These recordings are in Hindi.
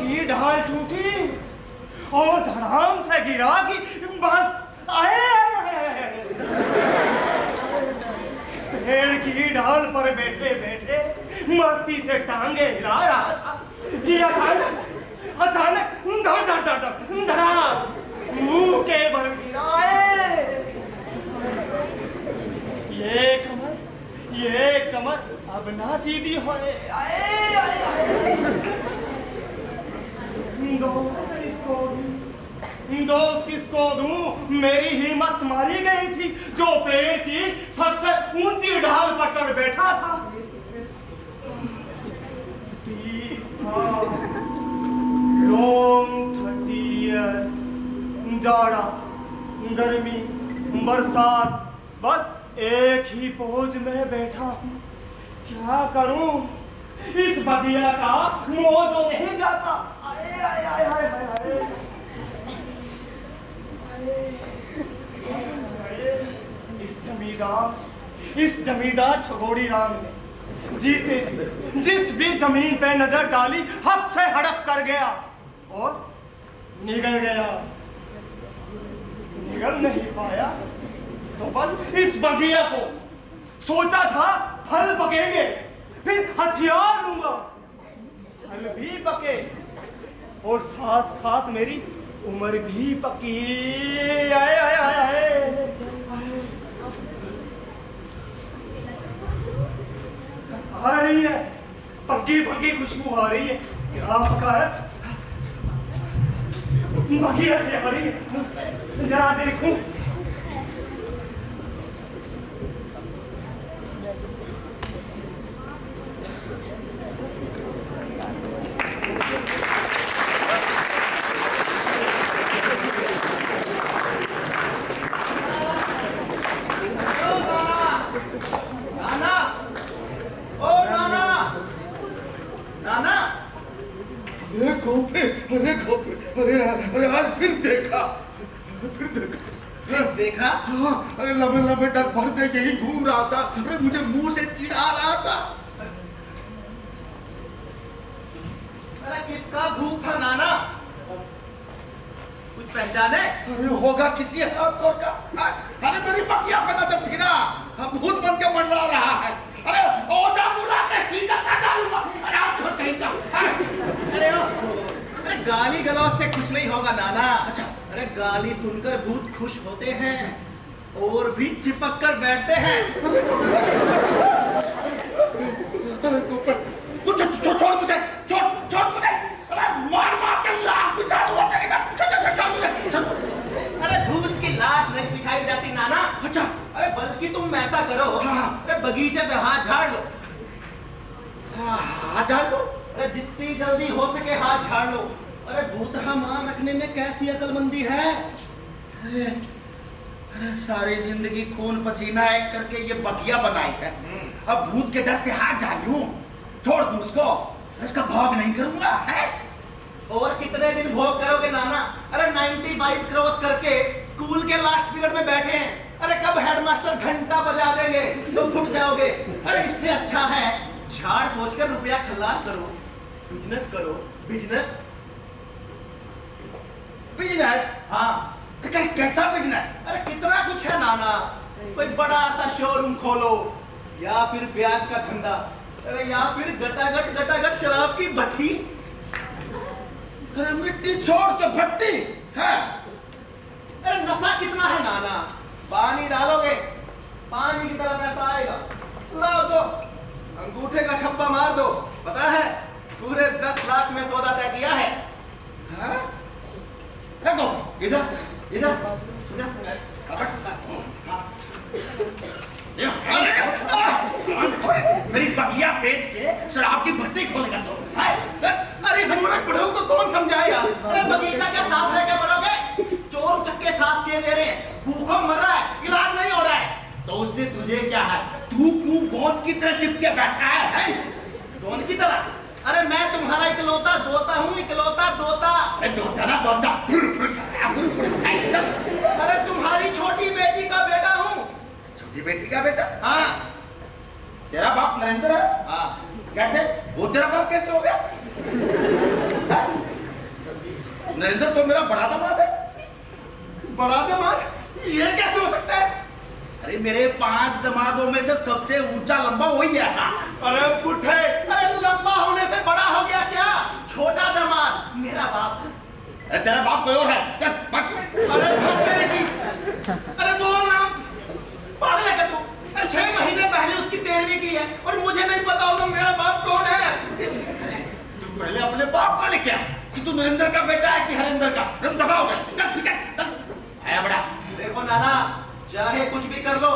की ढाल टूटी और धड़ाम से गिरा कि बस पेड़ की ढाल पर बैठे बैठे मस्ती से टांगे हिला रहा था कि अचानक धड़ा मुंह के बल गिराए। ये कमर अब ना सीधी होए। दोस्त किसको दूं? मेरी हिम्मत मारी गई थी जो पेड़ की सबसे ऊंची ढाल पर चढ़ बैठा था। 30 साल, लॉन्ग 30 years, जाड़ा, गर्मी, बरसात, बस एक ही पोज में बैठा हूं। क्या करूं? इस बगिया का मौज नहीं जाता। आए आए आए आए आए इस जमींदार छगोड़ी राम ने जीते जिस भी जमीन पे नजर डाली हक से हड़प कर गया और निगल गया। निगल नहीं पाया तो बस इस बगिया को सोचा था फल पकेंगे, फिर हथियार लूंगा, फल भी पके और साथ साथ मेरी उम्र भी पकी। आए आए आए आए आ रही है, पक्की पक्की खुशबू आ रही है। क्या पका है? बगिया से आ रही है, जरा देखूं। अरे आज फिर देखा। अरे लंबे लंबे डग भरते यही घूम रहा था। अरे मुझे मुंह से चिढ़ा रहा था। अरे किसका भूत था नाना? कुछ पहचाने? अरे होगा किसी हाथ का। अरे मेरी बगिया पे नजर थी ना, भूत बन के मंडरा रहा है। अरे ओदा बुला के सीधा कर डालूंगा। अरे आप छोड़ कहीं का। अरे गाली गलौज से कुछ नहीं होगा नाना। अच्छा, अरे गाली सुनकर भूत खुश होते हैं और भी चिपक कर बैठते हैं। छोड़ मुझे, छोड़ मुझे। अरे मार के लाश बिछा दूंगा तेरी मैं। छोड़ मुझे। अरे भूत की लाश नहीं बिछाई जाती नाना। अच्छा, अरे बल्कि तुम ऐसा करो, अरे बगीचे से हाथ झाड़ लो। हाथ झाड़ लो? अरे जितनी जल्दी हो सके हाथ झाड़ लो। अरे भूतहा मार रखने में कैसी अकलमंदी है। अरे सारी जिंदगी खून पसीना एक करके ये बगिया बनाई है। अब भूत के डर से हाथ झाड़ लूं, छोड़ दूं उसको, इसका भोग नहीं करूंगा है? और कितने दिन भोग करोगे नाना? अरे 95 क्रॉस करके स्कूल के लास्ट पीरियड में बैठे हैं। अरे कब हेडमास्टर घंटा बजा देंगे तो फुट जाओगे। अरे इससे अच्छा है झाड़ पोंछ कर रुपया खल्लास करो, बिजनेस करो। बिजनेस? हाँ। कैसा बिजनेस? अरे कितना कुछ है नाना। कोई बड़ा सा शोरूम खोलो, या फिर ब्याज का धंधा, अरे या फिर गटागट शराब की भट्टी। अरे मिट्टी छोड़ के भट्टी है। अरे नफा कितना है नाना? पानी डालोगे पानी की तरह पैसा आएगा। लाओ तो अंगूठे का ठप्पा मार दो, पता है पूरे 10 लाख में सौदा तय किया है। देखो इधर मेरी बगिया बेच के शराब की भट्टी खोलेगा तो। अरे मूर्ख बुढ़ऊ को कौन समझाएगा? अरे बगीचा के साथ रह के मरोगे। चोर चक्के साथ किए दे रहे हैं, भूखों मर रहा है, इलाज नहीं हो रहा है, तो उससे तुझे क्या है? तू क्यों गोंद की तरह चिपके बैठा है? गोंद की तरह? अरे मैं तुम्हारा इकलौता दोता हूँ, इकलौता दोता। अरे तुम्हारी छोटी बेटी का बेटा हूँ। छोटी बेटी का बेटा? हाँ। तेरा बाप नरेंद्र है? हाँ। कैसे? वो तेरा बाप कैसे हो गया? नरेंद्र तो मेरा बड़ा दामाद है। बड़ा दामाद? ये कैसे हो सकता है? अरे मेरे 5 दामादों में से सबसे ऊंचा लंबा वही है। अरे बुढ़े, अरे लंबा होने से बड़ा हो गया क्या? छोटा दामाद मेरा बाप। अरे तेरा बाप कोई और है, चल भाग। अरे तेरे की, अरे बोल ना, पागल है क्या तू? अरे 6 महीने पहले उसकी 13वीं की है और मुझे नहीं पता होगा मेरा बाप कौन है। तू पहले अपने बाप को लेके आ कि तू नरेंद्र का बेटा है कि हरेंद्र का। तुम दबा हो गए, चल ठीक है, चल आया बड़ा। देखो नाना, चाहे कुछ भी कर लो,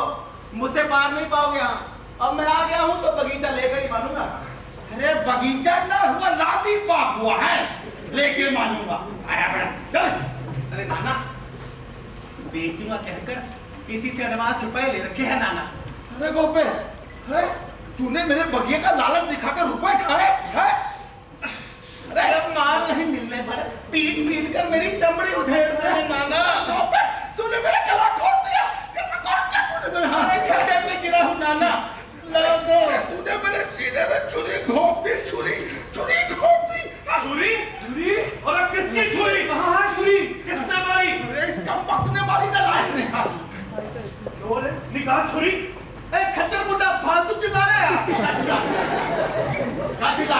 मुझसे पार नहीं पाओगे। यहाँ अब मैं आ गया हूँ तो बगीचा लेकर ही मानूंगा। अरे बगीचा ना हुआ, लाली बाप हुआ है, लेके मानूंगा। आया बड़ा, चल। अरे नाना, बेचूंगा कहकर किसी से एडवांस रुपए ले रखे हैं नाना। अरे गोपे, अरे तूने मेरे बगिए का लालच दिखाकर रुपए खाए हैं? अरे अब माल नहीं मिलने पर पीट पीट कर मेरी चमड़ी उधेड़ते हैं नाना। गोपे, तूने मेरा गला घोट दिया, गला घोट दिया तूने। अरे खड्डे में गिरा हूँ नाना, लो दो। तूने मेरे सीने में छुरी घोप दी, छुरी घोप दी। छुरी? छुरी? और अब किसकी छुरी? कहाँ है छुरी? किसने मारी? अरे इस कमबख्त ने मारी, ना लायक ने। बोले, निकाल छुरी। ए खच्चर बुड्ढा, फालतू चिल्ला रहे हैं। काशिका,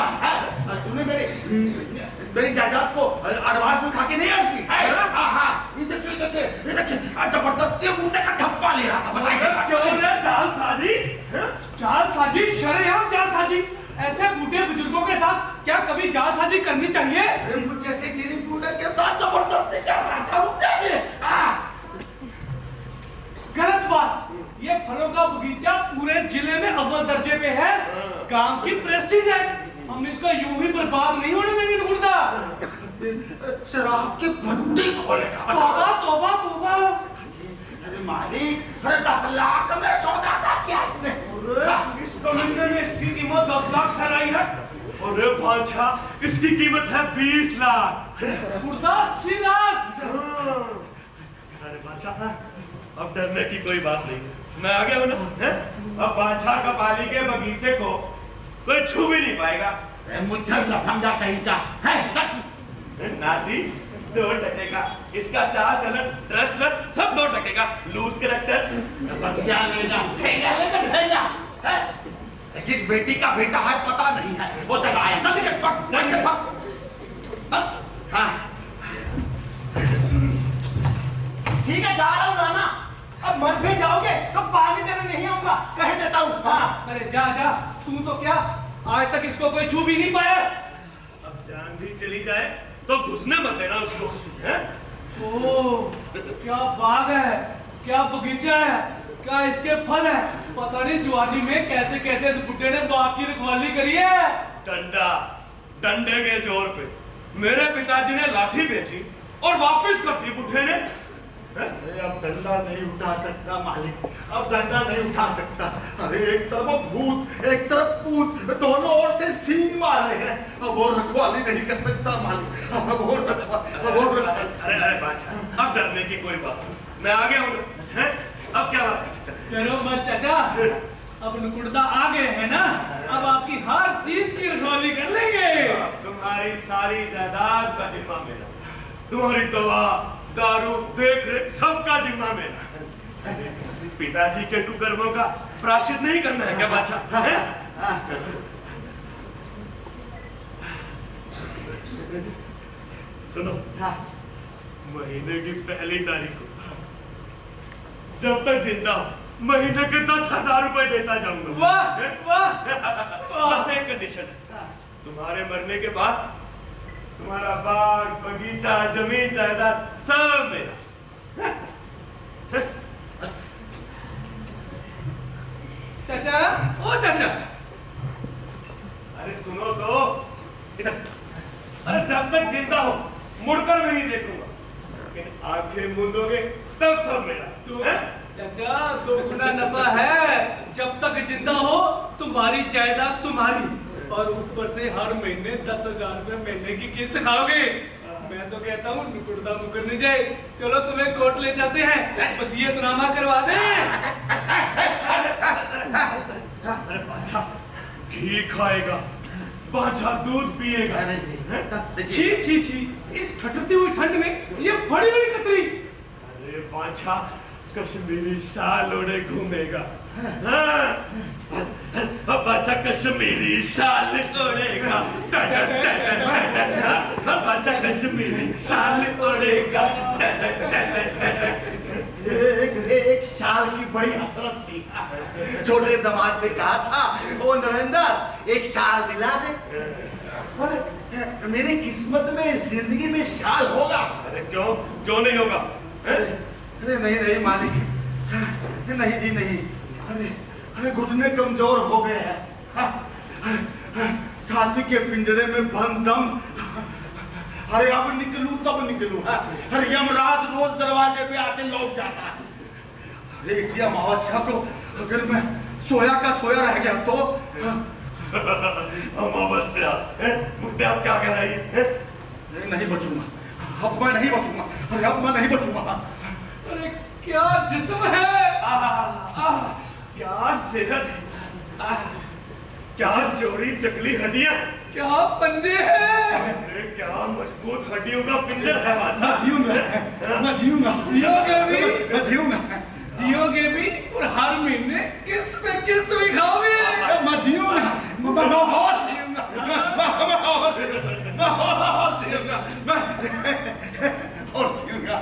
तूने मेरी जायदाद को एडवांस में खा के नहीं अड़की? हाँ, ये देखिए, जबरदस्ती मुंडे का ठप्पा ले रहा था, बताइए। क्यों रे जाल साजी? जाल साजी, शरेआम जाल साजी। ऐसे बूढ़े बुजुर्गों के साथ क्या कभी जाल साजी करनी चाहिए? मुझ जैसे गिरी बूढ़े के साथ जबरदस्ती कर रहा था, गलत बात। ये फलों का बगीचा पूरे जिले में अव्वल दर्जे पे है। काम की प्रेस्टीज है, हम इसको यूं ही बर्बाद नहीं होने देंगे। नुकुरदा शराब की भट्टी खोलेगा। तौबा तौबा तौबा। अरे मालिक, 10 लाख में सौदा था क्या इसने? इस कमीने ने इसकी कीमत 10 लाख ठहराई है। अरे बादशाह, इसकी कीमत है 20 लाख। नुकुरदा 80 लाख। अरे बादशाह, अब डरने की कोई बात नहीं, मैं आ गया हूं ना। अब बादशाह का पाली के बगीचे को कोई छू भी नहीं पाएगा। मुझे लफंगा कहीं का है। नाती 2% का, इसका चाल चलन ड्रेस वेस सब 2% का। लूज कैरेक्टर क्या लेगा? ठेगा। किस बेटी का बेटा है पता नहीं है, वो चला आया। जल्दी कर, हाँ ठीक है, जा रहा हूँ नाना। अब मर भी जाओगे तो पानी देने नहीं आऊंगा, कह देता हूँ। हाँ अरे जा जा, तू तो क्या आज तक इसको कोई छू भी नहीं पाया। अब जान भी चली जाए तो घुसने मत देना उसको। ओह, क्या बाग है, क्या बगीचा है, क्या इसके फल है। पता नहीं जवानी में कैसे कैसे इस बुड्ढे ने बाप की रखवाली करी है। डंडे के जोर पे मेरे पिताजी ने लाठी बेची और वापस कर दी बुड्ढे ने। अरे अब डंडा नहीं उठा सकता मालिक, अब डंडा नहीं उठा सकता। अरे एक तरफ भूत, एक तरफ पूत, दोनों ओर से सींग मार रहे हैं। अब और रखवाली नहीं कर सकता मालिक, अब और रखवाली। अरे बादशाह, अब डरने की कोई बात नहीं, मैं आ गया हूँ। अब क्या बात? डरो मत चाचा, अब नुकुरदा आ गए हैं ना, अब आपकी हर चीज की रखवाली कर लेंगे। तुम्हारी सारी जायदाद का जिम्मा मेरा, तुम्हारी दवा दारू देख रेख सबका जिम्मा मेरा। पिताजी के कुकर्मों का प्रायश्चित नहीं करना है क्या बादशाह? सुनो, महीने की पहली तारीख को जब तक जिंदा हूं महीने के 10,000 रुपए देता जाऊंगा। वाह वाह। बस एक कंडीशन है, तुम्हारे मरने के बाद तुम्हारा बाग बगीचा जमीन जायदाद सब मेरा। चाचा, ओ चाचा, अरे सुनो तो, अरे जब तक जिंदा हो मुड़कर भी नहीं देखूंगा, लेकिन आंखें मूंदोगे तब सब मेरा। चाचा 2 गुना नफा है, जब तक जिंदा हो तुम्हारी जायदाद तुम्हारी, और ऊपर से हर महीने 10,000 रुपए महीने की किस्त खाओगे। मैं तो कहता हूँ नुकुरदा मुकर नहीं जाए, चलो तुम्हें कोर्ट ले जाते हैं, वसीयतनामा करवा दे। अरे बादशाह, घी खाएगा बाछा दूध पिएगा। अरे छी छी छी, इस ठटकती हुई ठंड में ये बड़ी बड़ी कतरी। अरे बाछा कश्मीरी शाल ओढ़े घूमेगा। हाँ, बाछा कश्मीरी शाल ओढ़ेगा। बाछा कश्मीरी शाल ओढ़ेगा। एक शाल की बड़ी हसरत थी। छोटे दमाद से कहा था, ओ नरेंद्र एक शाल दिला दे। और मेरी किस्मत में जिंदगी में शाल होगा। अरे क्यों नहीं होगा? अरे नहीं मालिक, नहीं जी नहीं। अरे घुटने कमजोर हो गए हैं। छाती के पिंजरे में बंद दम। अरे अब निकलूं तब निकलूं। अरे यमराज रोज दरवाजे पे आके लौट जाता है। अरे इसी अमावस्या को अगर मैं सोया का सोया रह गया तो अमावस्या मुझे आप क्या कह रही है? नहीं बचूंगा, अब मैं नहीं बचूंगा। अरे अब मैं नहीं बचूंगा। अरे क्या जिस्म है, क्या सेहत है, क्या जोड़ी चकली हड्डियां, क्या पंजे हैं। अरे क्या मजबूत हड्डियों का पिंजर है बादशाह। मैं जीऊंगा। जियोगे भी, मैं जीऊंगा। जियोगे भी और हर महीने किस्त पे किस्त भी खाओगे। मैं जीऊंगा। मैं और जीऊंगा। और जीऊंगा।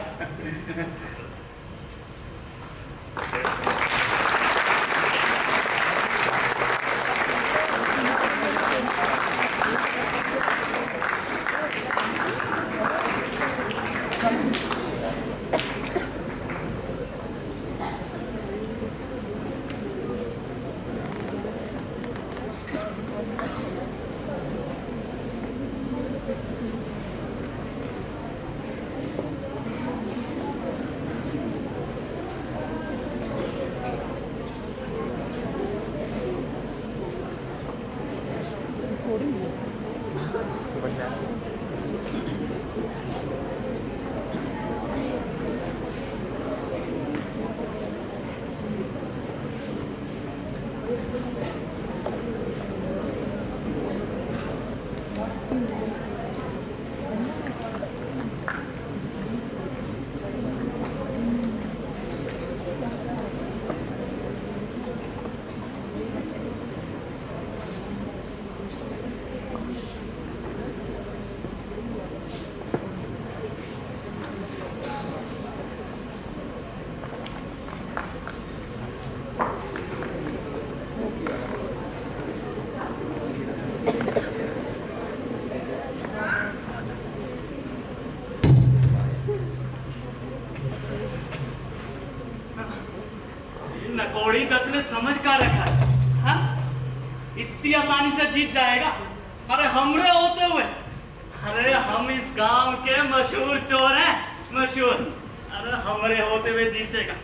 नकोड़ी दत्त ने समझ का रखा है, हाँ? इतनी आसानी से जीत जाएगा? अरे हमरे होते हुए, अरे हम इस गांव के मशहूर चोर हैं, मशहूर। अरे हमरे होते हुए जीतेगा,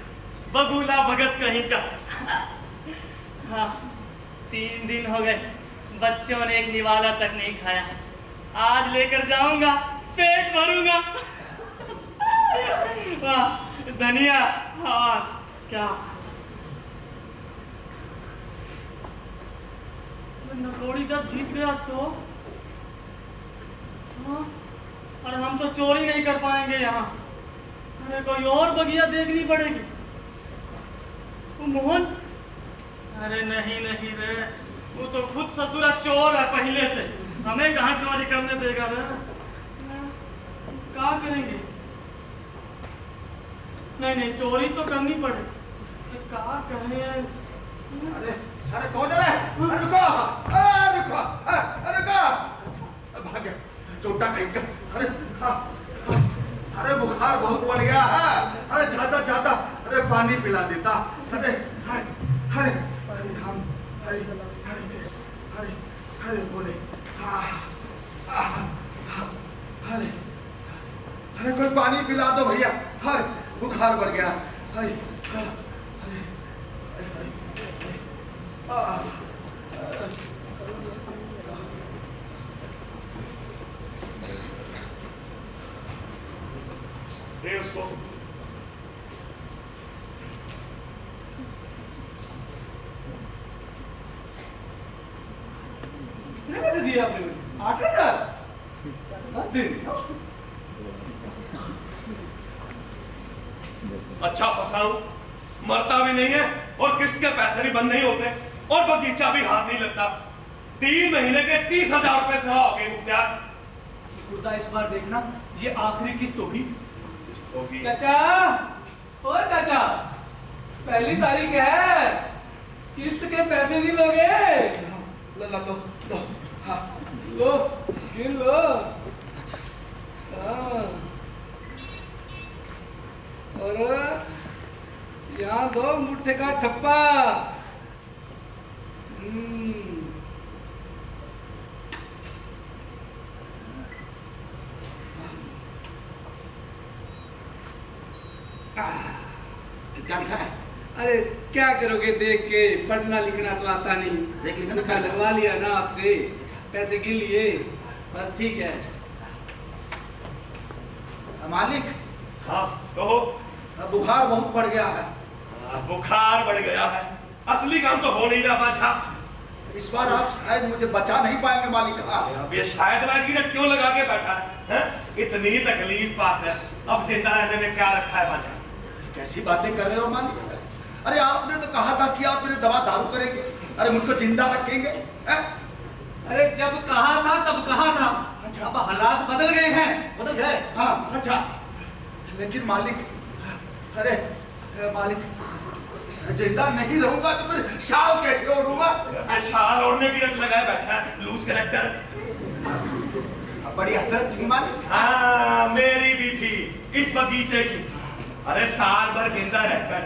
बबूला भगत कहीं का। हाँ, 3 दिन हो गए, बच्चों ने एक निवाला तक नहीं खाया। आज लेकर जाऊंगा, पेट भरूंगा। वाह धनिया, हाँ क्या नकोड़ी दत्त जीत गया तो? हाँ, अरे हम तो चोरी नहीं कर पाएंगे यहाँ। अरे कोई और बगिया देखनी पड़ेगी। वो मोहन, अरे नहीं नहीं रे, वो तो खुद ससुरा चोर है पहले से, हमें कहाँ चोरी करने देगा रे। क्या करेंगे? नहीं चोरी तो करनी पड़ेगी। क्या करें? अरे कौन है? अरे रुको, भाग गया, चोटा कहीं का। अरे बुखार बहुत बढ़ गया है। अरे जाता अरे पानी पिला देता। अरे हम अरे बोले अरे कोई पानी पिला दो भैया। बुखार बढ़ गया। दे उसको। कितने पैसे दिए आपने? अच्छा फंसाऊं, मरता भी नहीं है और किस्त के पैसे भी बंद नहीं होते और बगीचा भी हाथ नहीं लगता। 3 महीने के 30,000 रुपए से हो गए मुख्तार। खुदा इस बार देखना, ये आखिरी किस्त होगी। होगी। चाचा, ओ चाचा, पहली तारीख है, किस्त के पैसे नहीं लोगे? लो हाँ लो, गिन लो। हाँ। और यहाँ दो मुट्ठे का ठप्पा। क्या लिखा है? अरे क्या करोगे देख के, पढ़ना लिखना तो आता नहीं। देख लिखा लिखा लगवा लिया ना आपसे, पैसे गिन लिए, बस ठीक है। मालिक, हाँ कहो। बुखार बहुत बढ़ गया है। बुखार बढ़ गया है, असली काम तो हो नहीं रहा बादशाह। इस बार आप शायद मुझे बचा नहीं पाएंगे मालिक। अब ये शायद वायदगी क्यों लगा के बैठा है? इतनी तकलीफ बात है, अब जिंदा रहने में क्या रखा है बादशाह? कैसी बातें कर रहे हो मालिक? अरे आपने तो कहा था कि आप मेरे दवा दारू करेंगे, अरे मुझको जिंदा रखेंगे है? अरे जब कहा था तब कहा था। अच्छा। अब हालात बदल गए हैं। बदल गए? हाँ। अच्छा, लेकिन मालिक, अरे मालिक, जिंदा नहीं रहूंगा तो फिर शाल कैसे ओढ़ूंगा? शाल ओढ़ने की रट लगाए बैठा है लूज कैरेक्टर। बड़ी हसरत थी मालिक। हाँ मेरी भी थी इस बगीचे की। अरे साल भर जिंदा रहकर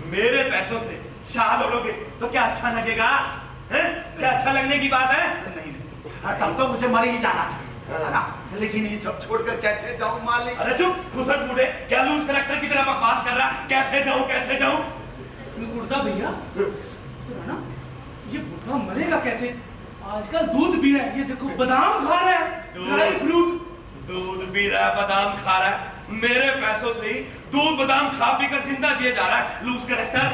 मेरे पैसों से शाल ओढ़ोगे तो क्या अच्छा लगेगा? हैं? क्या अच्छा लगने की बात है? नहीं, तब तो मुझे मर ही जाना था, है ना? लेकिन ये सब छोड़कर कैसे जाऊं मालिक? अरे चुप घुसट बूढ़े, क्या लूज कैरेक्टर की तरह बकवास कर रहा? कैसे जाऊं कैसे जाऊं? गुर्दा भैया, तो ना ये बुढ़ा मरेगा कैसे? आजकल दूध पी रहा है, ये देखो बादाम खा रहा है, ड्राई फ्रूट। दूध पी रहा है, बादाम खा रहा है, मेरे पैसों से ही दूध बादाम खा पी कर जिंदा जिए जा रहा है लूज कैरेक्टर।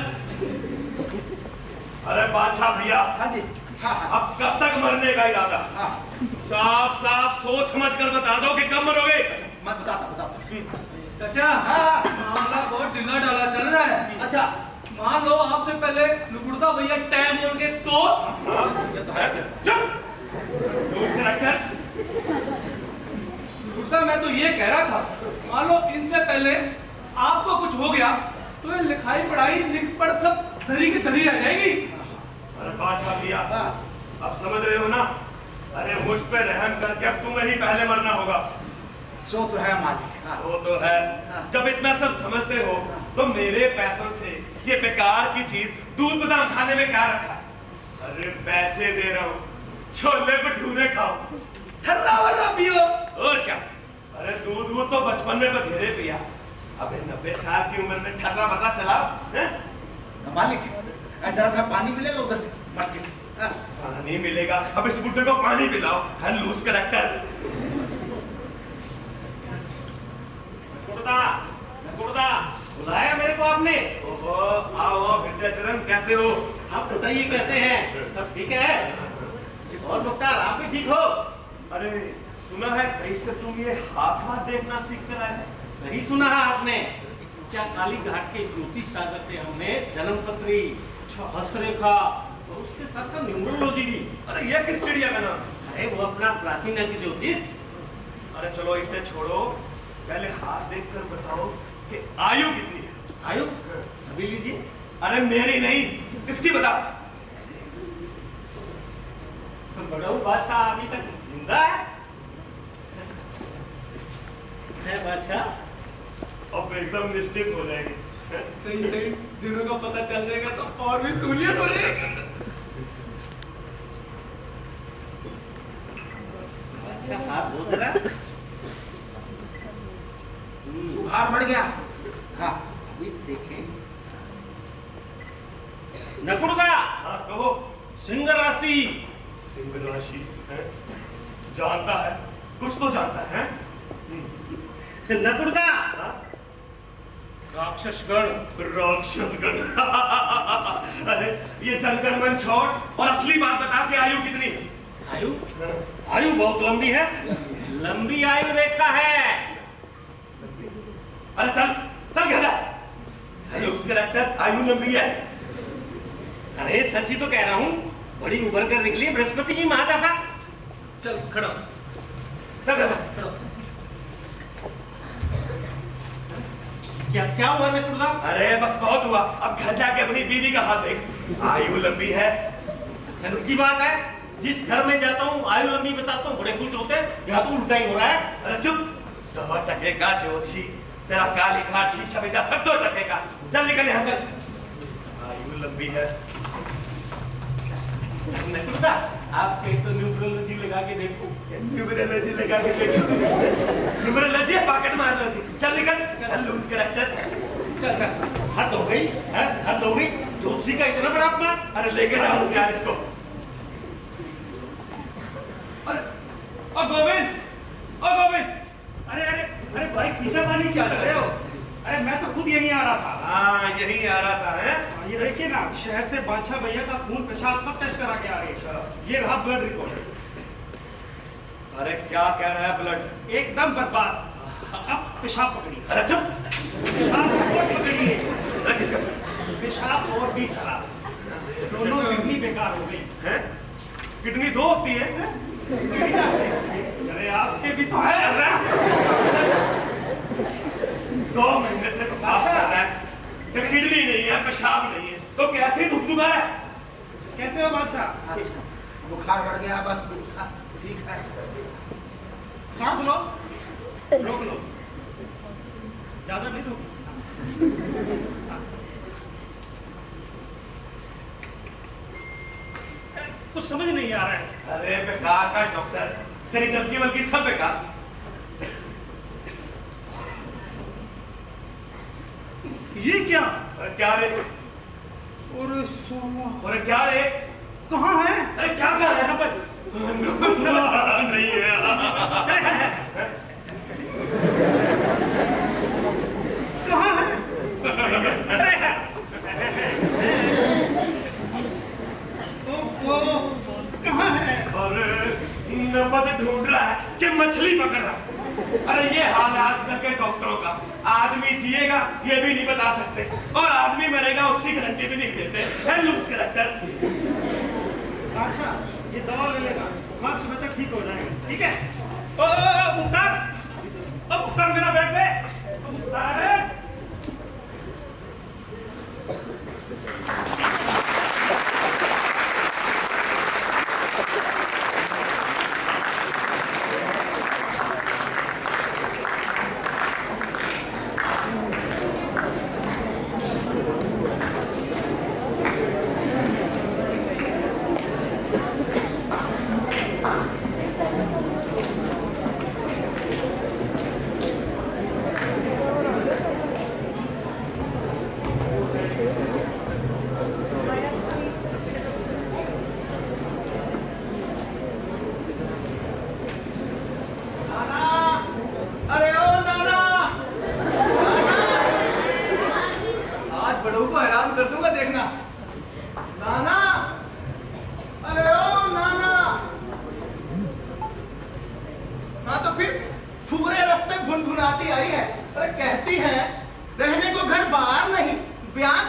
अरे बादशाह भैया, हाँ जी, हाँ हाँ अब कब तक मरने का इरादा? हाँ, साफ साफ सोच समझ कर बता दो कि कब मरोगे। मैं बताता। चाचा, हाँ। मामला बहुत ढीला ढाला चल रहा है। अच्छा, मान लो आपसे पहले नुकुरदा भैया टाइम बोल के तो ये तो है। चुप लूज कैरेक्टर। नुकुरदा, मैं तो ये कह रहा था, मान लो इनसे पहले आपको कुछ हो गया तो ये लिखाई पढ़ाई लिख पढ़ सब धरी की धरी रह जाएगी। अरे बादशाह भैया, हाँ। अब समझ रहे हो ना? अरे मुझ पे रहम करके अब तुम्हें ही पहले मरना होगा। सो तो है मालिक। हाँ। वो तो है। जब इतना सब समझते हो तो मेरे पैसों से ये बेकार की चीज दूध बादाम खाने में क्या रखा? अरे पैसे दे रहा हूँ, छोले भटूरे खाओ, ठर्रा वर्रा पियो। और क्या? अरे दूध वो तो बचपन में बथेरे पिया, अबे 90 साल की उम्र में ठर्रा वर्रा चलाओ हैं? मालिक, जरा सा पानी मिलेगा उधर से मटके? हाँ। पानी मिलेगा? अब इस बुड्ढे को पानी पिलाओ, है लूज कैरेक्टर। गुर्दा, बुलाया मेरे को आपने? ओहो, आओ विद्याचरण, कैसे हो? आप बताइए कैसे हैं? सब ठीक है? और मुख्तार, आप भी ठीक हो? अरे सुना है कहीं से तुम ये हाथ देखना सीख कर आए? सही सुना है आपने। क्या काली घाट के ज्योतिष सागर से हमने जन्म पत्री, हस्तरेखा और उसके साथ साथ न्यूमरोलॉजी भी। अरे ये किस चिड़िया का नाम? अरे वो अपना प्राचीन ज्योतिष। अरे चलो इसे छोड़ो, पहले हाथ देखकर बताओ कि आयु कितनी है? आयु अभी लीजिए। अरे मेरी नहीं, इसकी बता। बड़ाऊ बादशाह अभी तक जिंदा है बादशाह? अब एकदम निश्चित हो जाएगी। सही सही दिनों का पता चल जाएगा तो और भी सहूलियत हो जाएगी। अच्छा हाथ धो जरा। बुखार बढ़ गया। हाँ, अभी देखें। नकुड़गा, हाँ कहो। सिंह राशि। सिंह राशि है? जानता है, कुछ तो जानता है। नकुड़गा, हाँ? राक्षसगण। राक्षसगण। अरे ये जनगण मन छोड़ और असली बात बता कि आयु कितनी है? आयु? आयु बहुत लंबी है। लंबी आयु रेखा है। अरे चल चल घर जा। अरे उस कैरेक्टर आयु लंबी है। अरे सच ही तो कह रहा हूँ, बड़ी उभर कर निकली बृहस्पति की महादशा। चल खड़ा हो, चल घर जा। खड़ा हो। क्या क्या हुआ नकुल साहब? अरे बस बहुत हुआ, अब घर जाके अपनी बीवी का हाल देख। आयु लंबी है। सेंस की बात है, जिस घर में जाता हूँ आयु लंबी बताता हूँ, बड़े खुश होते हैं। यहाँ तो उल्टा ही हो रहा है। अरे चुप। दवा टकेगा जोशी, तेरा काली खाची शबेजा सब तो टकेगा। चल निकल यहाँ से। आयु लंबी है। नकुल साहब, आप कहीं तो न्यूट्रोलॉजी लगा के देखो। न्यूमरोलॉजी लगा के देखो। न्यूमरोलॉजी है, पॉकेट मारोलॉजी। चल निकल। चल लूज कैरेक्टर। चल चल। हद हो गई, हद हो गई। ज्योतिषी का इतना बड़ा अपमान। अरे लेके जाओ यार इसको। ओ गोविंद, ओ गोविंद, अरे अरे अरे भाई पीछे पानी क्या कर रहे हो? अरे मैं तो खुद यहीं आ रहा था। हाँ यही आ रहा था है। ये देखिए ना, शहर से बादशाह भैया का खून पेशाब सब टेस्ट करा के आ रहे हैं। ये रहा ब्लड रिपोर्ट। अरे क्या कह रहा है ब्लड? एकदम बर्बाद। अब पेशाब पकड़िए। अरे चुप। पेशाब रिपोर्ट पकड़िए। अरे किसका? पेशाब और भी खराब, दोनों किडनी बेकार हो गई। है? किडनी दो होती है। अरे आपके भी तो है। 2 महीने से तो पास कर रहा है। तो किडनी नहीं है, पेशाब नहीं है, तो कैसे धुकधुका है? कैसे हो बादशाह? अच्छा, बुखार बढ़ गया बस, बुखार ठीक है। सांस लो, रोक लो, ज्यादा भी तो। कुछ समझ नहीं आ रहा है। अरे बेकार का डॉक्टर, सही नबकी बल्कि सब बेकार। ये क्या? अरे क्या रे? और सोना अरे क्या रे? कहाँ है? अरे क्या कहा है? नहीं है। कहाँ है? कहाँ है? अरे नब्बा से ढूंढ रहा है कि मछली पकड़ रहा है। अरे ये हाल आजकल के डॉक्टरों का। आदमी जिएगा ये भी नहीं बता सकते, और आदमी मरेगा उसकी गारंटी भी नहीं देते। है लूज कैरेक्टर। अच्छा, ये दवा ले लेगा, बुखार सुबह तक ठीक हो जाएगा। ठीक है? ओ मुख्तार, मेरा बैग दे। मुख्तार, गुनगुनाती आई है और कहती है रहने को घर बाहर नहीं, ब्याह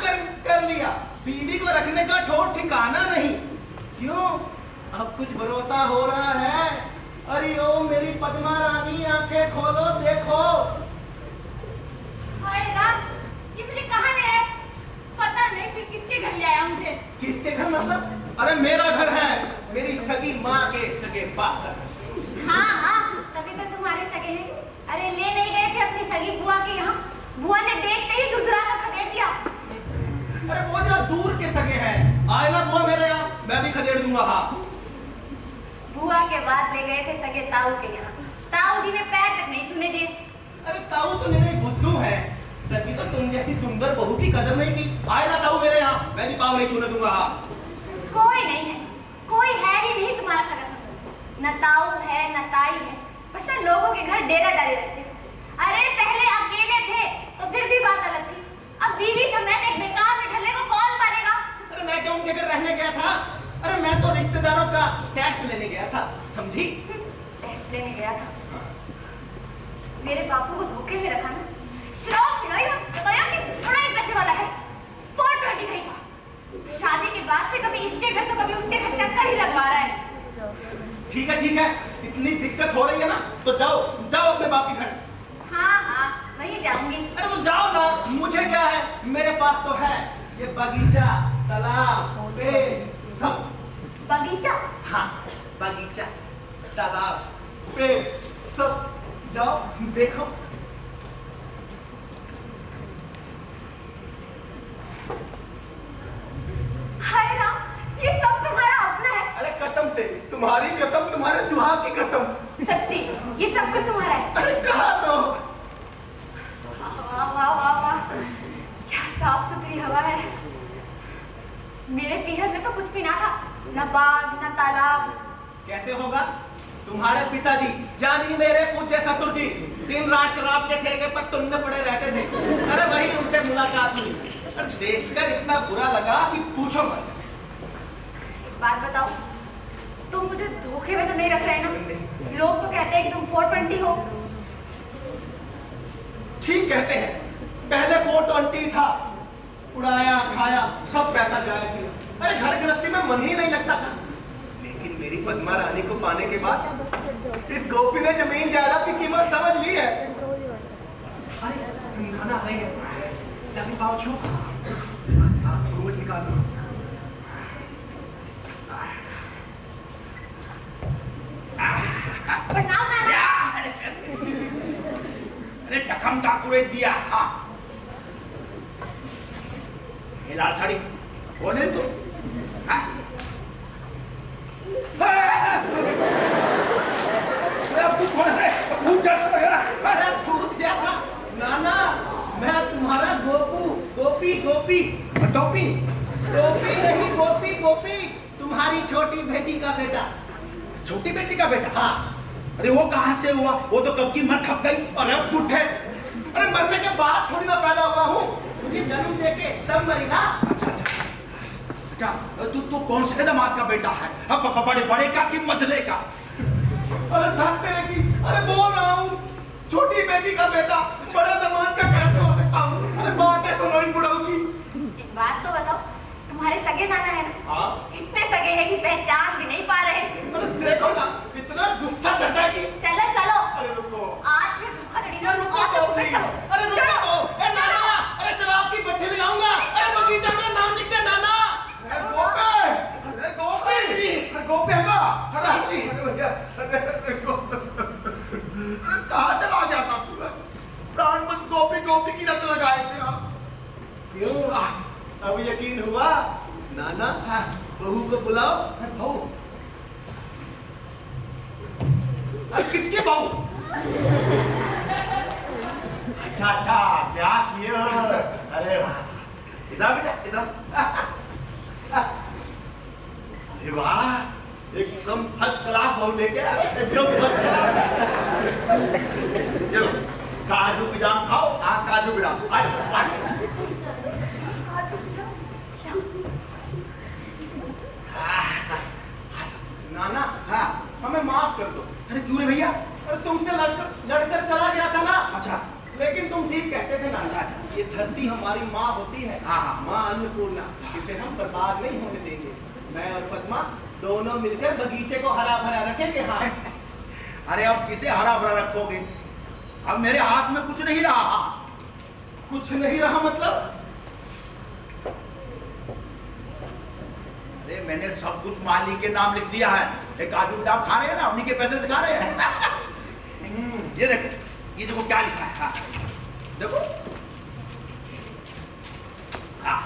कर लिया, बीवी को रखने का ठोर ठिकाना नहीं। क्यों? अब कुछ भरोसा हो रहा है? अरे ओ मेरी पद्मा रानी, आंखें खोलो, देखो। हाय राम, ये मुझे कहाँ ले आया? पता नहीं फिर किसके घर ले आया मुझे। किसके घर मतलब? अरे मेरा घर है, मेरी सगी माँ के सगे बाप का। हाँ हाँ, सभी तो तुम्हारे सगे हैं। अरे ले नहीं गए थे अपनी सगी बुआ के यहाँ, बुआ ने देखते ही दुरदुरा कर खदेड़ दिया। अरे वो जरा दूर के सगे हैं, आए ना बुआ मेरे यहाँ, मैं भी खदेड़ दूंगा। हाँ, बुआ के बाद ले गए थे सगे ताऊ के यहाँ, ताऊ जी ने पैर तक नहीं छूने दिए। अरे ताऊ तो मेरे बुद्धू है, तभी तो तुम जैसी सुंदर बहू की कदर नहीं की। आए ना ताऊ मेरे यहाँ, मैं भी पाँव नहीं छूने दूंगा। कोई नहीं है, कोई है ही नहीं तुम्हारा सगा संबंधी। न ताऊ है न ताई है, बस ना लोगों के घर डेरा डाले रहते। अरे पहले अकेले थे तो फिर भी बात अलग थी, अब बीवी समेत एक बेकार में ढलने को कौन मानेगा? अरे मैं क्या उनके घर रहने गया था? अरे मैं तो रिश्तेदारों का टेस्ट लेने गया था, समझी? टेस्ट लेने गया था? मेरे बापू को धोखे में रखा ना, श्राप मेरे घर तो कभी उसके घर चक्कर ही लगवा रहा है। ठीक है, इतनी दिक्कत हो रही है ना, तो जाओ अपने बाप के घर। हाँ, वहीं जाऊंगी। अरे तो जाओ ना, मुझे क्या है, मेरे पास तो है ये बगीचा, तालाब, पेड़ सब। बगीचा? हाँ, बगीचा, तालाब, पेड़ सब, जाओ देखो। हाय राम, ये सब तुम्हारा अपना है? अरे कसम से, तुम्हारी कसम, तुम्हारे सुहाग की कसम। सच्ची, ये सब कुछ तुम्हारा है? अरे कहा तो। वाह, क्या साफ सुथरी हवा है। मेरे पीहर में तो कुछ भी ना था, न बाग न तालाब। कैसे होगा? तुम्हारे पिताजी यानी मेरे पूज्य ससुर जी दिन रात शराब के ठेके पर टुन्न पड़े रहते थे। अरे वही उनसे मुलाकात हुई, अरे देखकर इतना बुरा लगा कि पूछो मत। एक बात बताओ, तुम मुझे धोखे में तो नहीं रख रहे ना? लोग तो कहते हैं कि तुम 420 हो। ठीक कहते हैं, पहले 420 था, उड़ाया खाया सब पैसा जाया किया। अरे घर गृहस्थी में मन ही नहीं लगता था। लेकिन मेरी पद्मा रानी को पाने के बाद इस गोपी ने जमीन जायदाद की कीमत समझ ली है। अरे खाना आ रही है, जल्दी पाओ छो। फ्रूट निकालो। प्रणाम नाना। अरे जखम ठाकुर दिया। हाँ, ये लाल साड़ी कौन है तू? हाँ? कौन है? भूत जैसा लग रहा। अरे भूत जैसा? नाना, मैं तुम्हारा गोपी टोपी गोपी नहीं, गोपी तुम्हारी छोटी बेटी का बेटा। छोटी बेटी का बेटा? हाँ। अरे वो कहाँ से हुआ? वो तो कब की मर खप गई। और अब बुढ़े, अरे मरने के बाद थोड़ी ना पैदा हुआ हूँ, मुझे जन्म देके तब मरी ना। अच्छा, तू कौन से दामाद का बेटा है? अब बड़े का कि मजले का? अरे धक्के लगी, अरे बोल रहा हूँ छोटी बेटी का बेटा, बड़ा दामाद का कैसे हो सकता हूँ? अरे बात है तो नहीं बुढ़ाऊगी। एक बात तो बताओ, तुम्हारे सगे नाना है ना? हाँ। इतने सगे हैं कि पहचान भी नहीं पा रहे। अरे देखो ना, इतना गुस्सा करता कि। चलो। अरे रुको। आज फिर सूखा लड़ी ना। रुको आज तो तो प्लीज। चलो। अरे रुको तो। ए नाना, अरे शराब की भट्टी लगाऊंगा। अरे बगीचा में नाम लिख दे नाना। अरे गोपी है का? अरे भैया, अरे कहाँ चला जाता तू? प्राण बस गोपी की लत लगाए थे आप। क्यों? अब यकीन हुआ? नाना, बहू को बुलाओ। बहू? अरे किसके बहू? अच्छा, क्या किए? अरे इधर बेटा, इधर। अरे वाह, एकदम फर्स्ट क्लास बहू लेके एकदम फर्स्ट क्लास। चलो काजू बादाम खाओ। हाँ, काजू बादाम। नाना, हाँ, हमें माफ कर दो। अरे क्यों रे भैया? अरे तुमसे लड़कर चला गया था ना। अच्छा, लेकिन तुम ठीक कहते थे ना। अच्छा। ये धरती हमारी माँ होती है। हाँ। माँ अन्नपूर्णा, इसे हम बर्बाद नहीं होने देंगे। मैं और पद्मा दोनों मिलकर बगीचे को हरा भरा रखेंगे। हाँ। अरे अब किसे हरा भरा रखोगे? अब मेरे हाथ में कुछ नहीं रहा। कुछ नहीं रहा मतलब? अरे मैंने सब कुछ मालिक के नाम लिख दिया है। ये काजू बादाम खा रहे हैं ना, उन्हीं के पैसे से खा रहे हैं। ये देखो क्या लिखा है। हाँ, देखो। हाँ।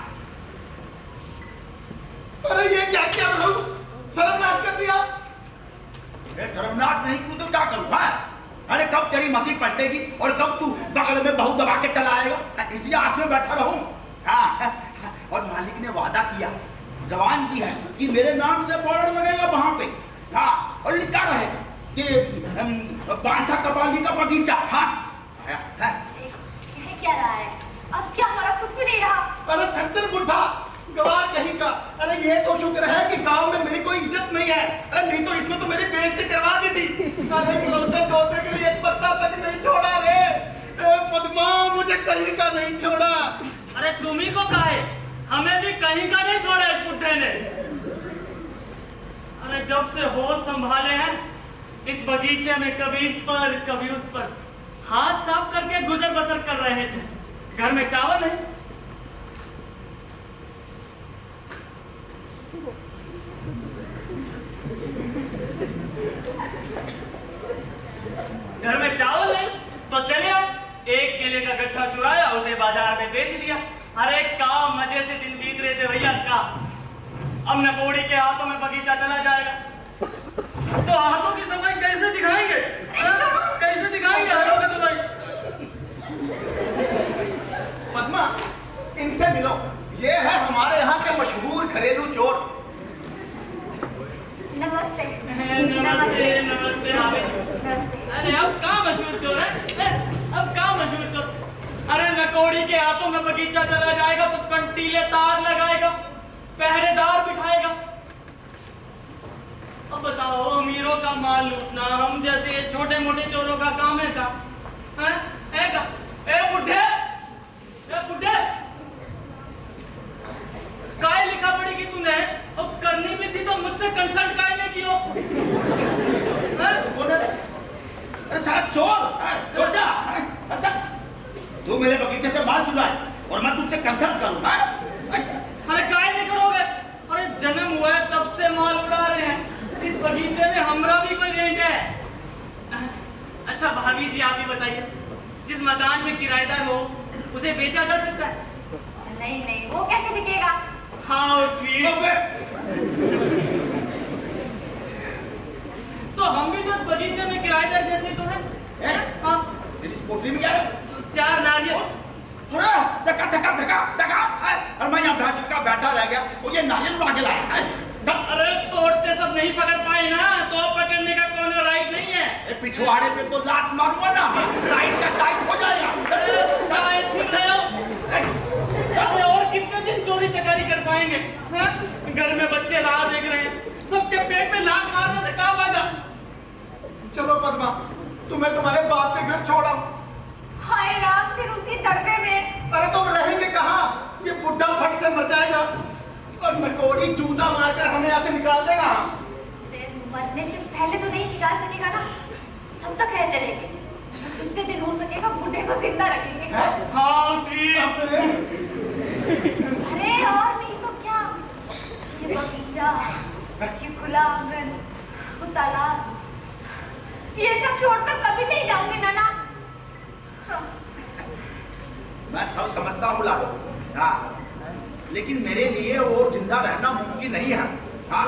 अरे ये क्या क्या सर्वनाश कर दिया। धर्मनाथ नहीं क्यों तो क्या करूँ? हाँ? अरे कब तेरी मसीह पलटेगी और कब तू बगल में बहू दबा के चला आएगा, इसी आस में बैठा रहूं। हाँ, और मालिक ने वादा किया, जवान की है कि मेरे नाम से बॉर्डर लगेगा वहां पे। हाँ, और लिखा रहेगा कि बांसा कपाली का बगीचा। हाँ, क्या रहा है? अब क्या हमारा कुछ भी नहीं रहा। अरे खच्चर बुढ़ा, गवाह कहीं का। अरे ये तो शुक्र है कि गांव में मेरी कोई इज्जत नहीं है। अरे नहीं तो इसमें तो मेरी बेइज्जती करवा दी थी। अरे दोते के लिए एक पत्ता तक नहीं छोड़ा रे। पद्मा, मुझे कहीं का नहीं छोड़ा। अरे तुम्ही को काहे? हमें भी कहीं का नहीं छोड़ा इस बुड्ढे ने। अरे जब से होश संभाले हैं इस बगीचे में कभी इस पर कभी उस पर हाथ साफ करके गुजर बसर कर रहे थे। घर में चावल है, घर में चावल है तो चले आओ। एक केले का गट्ठा चुराया, उसे बाजार में बेच दिया। अरे का मजे से दिन बीत रहे थे भैया का। अब नकोड़ी के हाथों में बगीचा चला जाएगा तो हाथों की सफाई कैसे दिखाएंगे? कैसे दिखाएंगे हाथों की सफाई? पद्मा, इनसे मिलो। ये है हमारे यहाँ के मशहूर घरेलू चोर। नमस्ते। नमस्ते नमस्ते अरे अब कहाँ मशहूर चोर है? अब कहाँ मशहूर चोर? अरे नकोड़ी के हाथों में बगीचा चला जाएगा तो कंटीले तार लगाएगा, पहरेदार बिठाएगा। अब बताओ, अमीरों का माल लूटना हम जैसे छोटे मोटे चोरों का काम है का? बुढ़े बुढ़े काय लिखा पड़ेगी तूने? अब करनी भी थी तो मुझसे कंसल्ट काय ने की हो? अरे साला चोर, चोटा, तू मेरे बगीचे से माल चुराए और मैं तुझसे कंसल्ट करूंगा। अरे काय नहीं करोगे? अरे जन्म हुआ है तब से माल उड़ा रहे हैं। इस बगीचे में हमरा भी कोई रेंट है? अच्छा भाभी जी आप ही बताइए, जिस मकान में किराएदार हो उसे बेचा जा सकता है? नहीं नहीं, वो कैसे बिकेगा? हाँ स्वीट। तो हम भी तो इस बगीचे में किराएदार जैसे तो हैं। हाँ। पोटली में क्या है? 4 नारियल। अरे धक्का धक्का धक्का धक्का, और मैं यहाँ बैठा रह गया, वो ये नारियल उड़ा के लाया है। अरे तोड़ते सब नहीं पकड़ पाए ना, तो पकड़ने का कोई राइट नहीं है। पिछवाड़े पे तो लात मारूंगा ना, टाइट का टाइट हो जाएगा। अरे और कितने दिन चोरी चकारी कर पाएंगे? घर में बच्चे राह देख रहे हैं, सबके पेट में लात मारने से क्या फायदा? चलो पद्मा, तुम्हें तुम्हारे बाप के घर छोड़ा। हाय राम, फिर उसी दड़बे में। अरे तुम रहेंगे कहाँ? ये बुढ़ा फट से मर जाएगा और नकोड़ी जूता मारकर हमें यहाँ से निकाल देगा। मरने से पहले तो नहीं निकाल सकेगा ना, तब तक रहते रहेंगे। जितने दिन हो सकेगा बूढ़े को जिंदा रखेंगे। हाँ स्वीट। अरे और नहीं तो क्या, ये बगीचा, ये खुला आंगन, वो तालाब, ये सब छोड़कर कभी नहीं जाऊंगी नाना। मैं सब समझता हूँ लाडो, हाँ, लेकिन मेरे लिए और जिंदा रहना मुमकिन नहीं है। हाँ,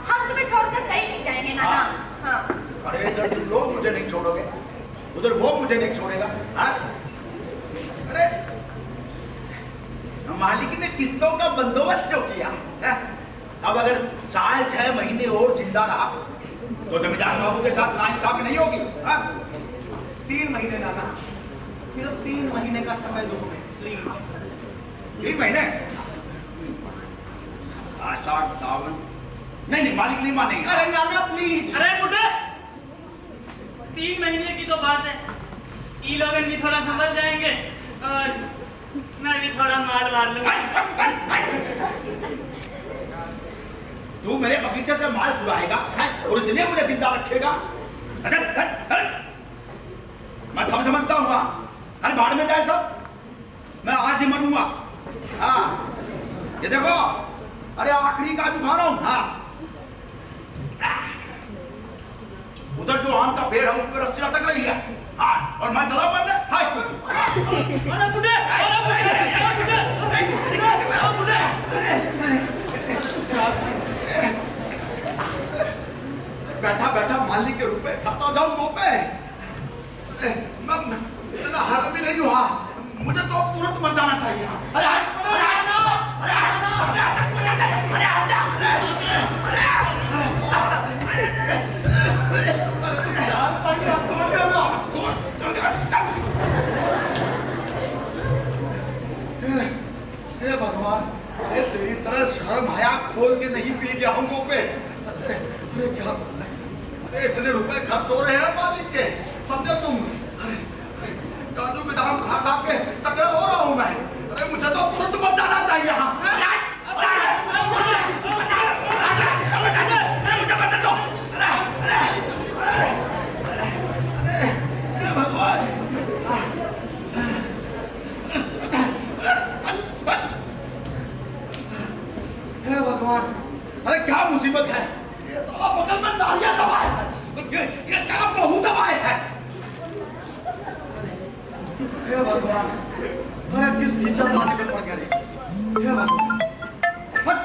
हम तुम्हें छोड़कर कहीं नहीं जाएंगे नाना। हाँ। अरे इधर तुम लोग मुझे नहीं छोड़ोगे, उधर वो मुझे नहीं छोड़ेगा। हाँ? अरे मालिक ने किस्तों का बंदोबस्त जो किया है, अब अगर 6 महीने और जिंदा रहा तो जमींदार बाबू के साथ नाइंसाफी नहीं होगी। हाँ? 3 महीने नाना, सिर्फ 3 महीने का समय दो हमें प्लीज। 3 महीने? आषाढ़ सावन, नहीं मालिक नहीं मानेंगे। अरे नाना प्लीज। अरे बुढ़े, 3 महीने की तो बात है, ई लोगन भी थोड़ा समझ जाएंगे और मैं भी थोड़ा मार लूंगा। तू मेरे बगीचे से माल चुराएगा और इसलिए मुझे जिंदा रखेगा? मैं सब समझता हूँ। अरे भाड़ में जाए सब, मैं आज ही मरूंगा। हाँ, ये देखो, अरे आखिरी का उठा रहा हूँ। हाँ, उधर जो आम का पेड़ है उस पर रस्सी लटक रही है। हाँ, और मैं चला मरने। अरे बुढ़े, अरे बुढ़े, अरे बुढ़े, बैठा बैठा मालिक के रुपए खाता जाऊं मुंह पे। मैं इतना हरा भी नहीं हुआ, मुझे तो तुरंत मर जाना चाहिए। अरे हे भगवान, अरे तेरी तरह शर्म हया खोल के नहीं पी गया हमको पे। अरे क्या, अरे इतने रुपए खर्च हो रहे हैं मालिक के, समझो तुम। अरे काजू बादाम खा खा के तगड़ा हो रहा हूँ मैं। अरे मुझे तो तुरंत मर जाना चाहिए। हाँ, हे भगवान, अरे किस कीचड़ पानी में पड़ गया रे? हे भगवान, हट।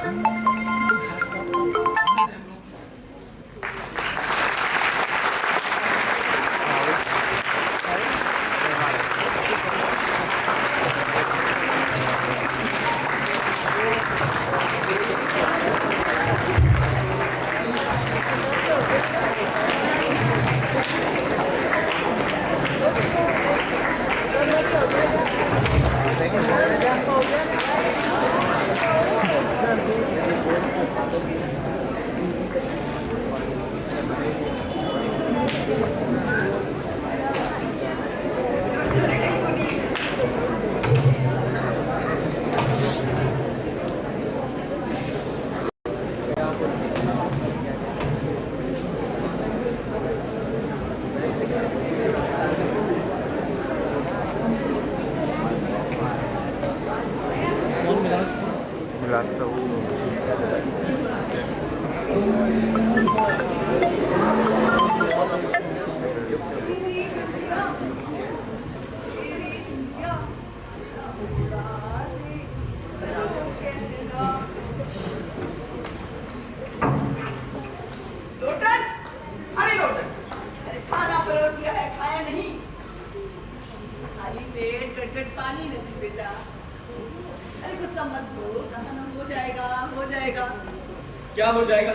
क्या हो जाएगा?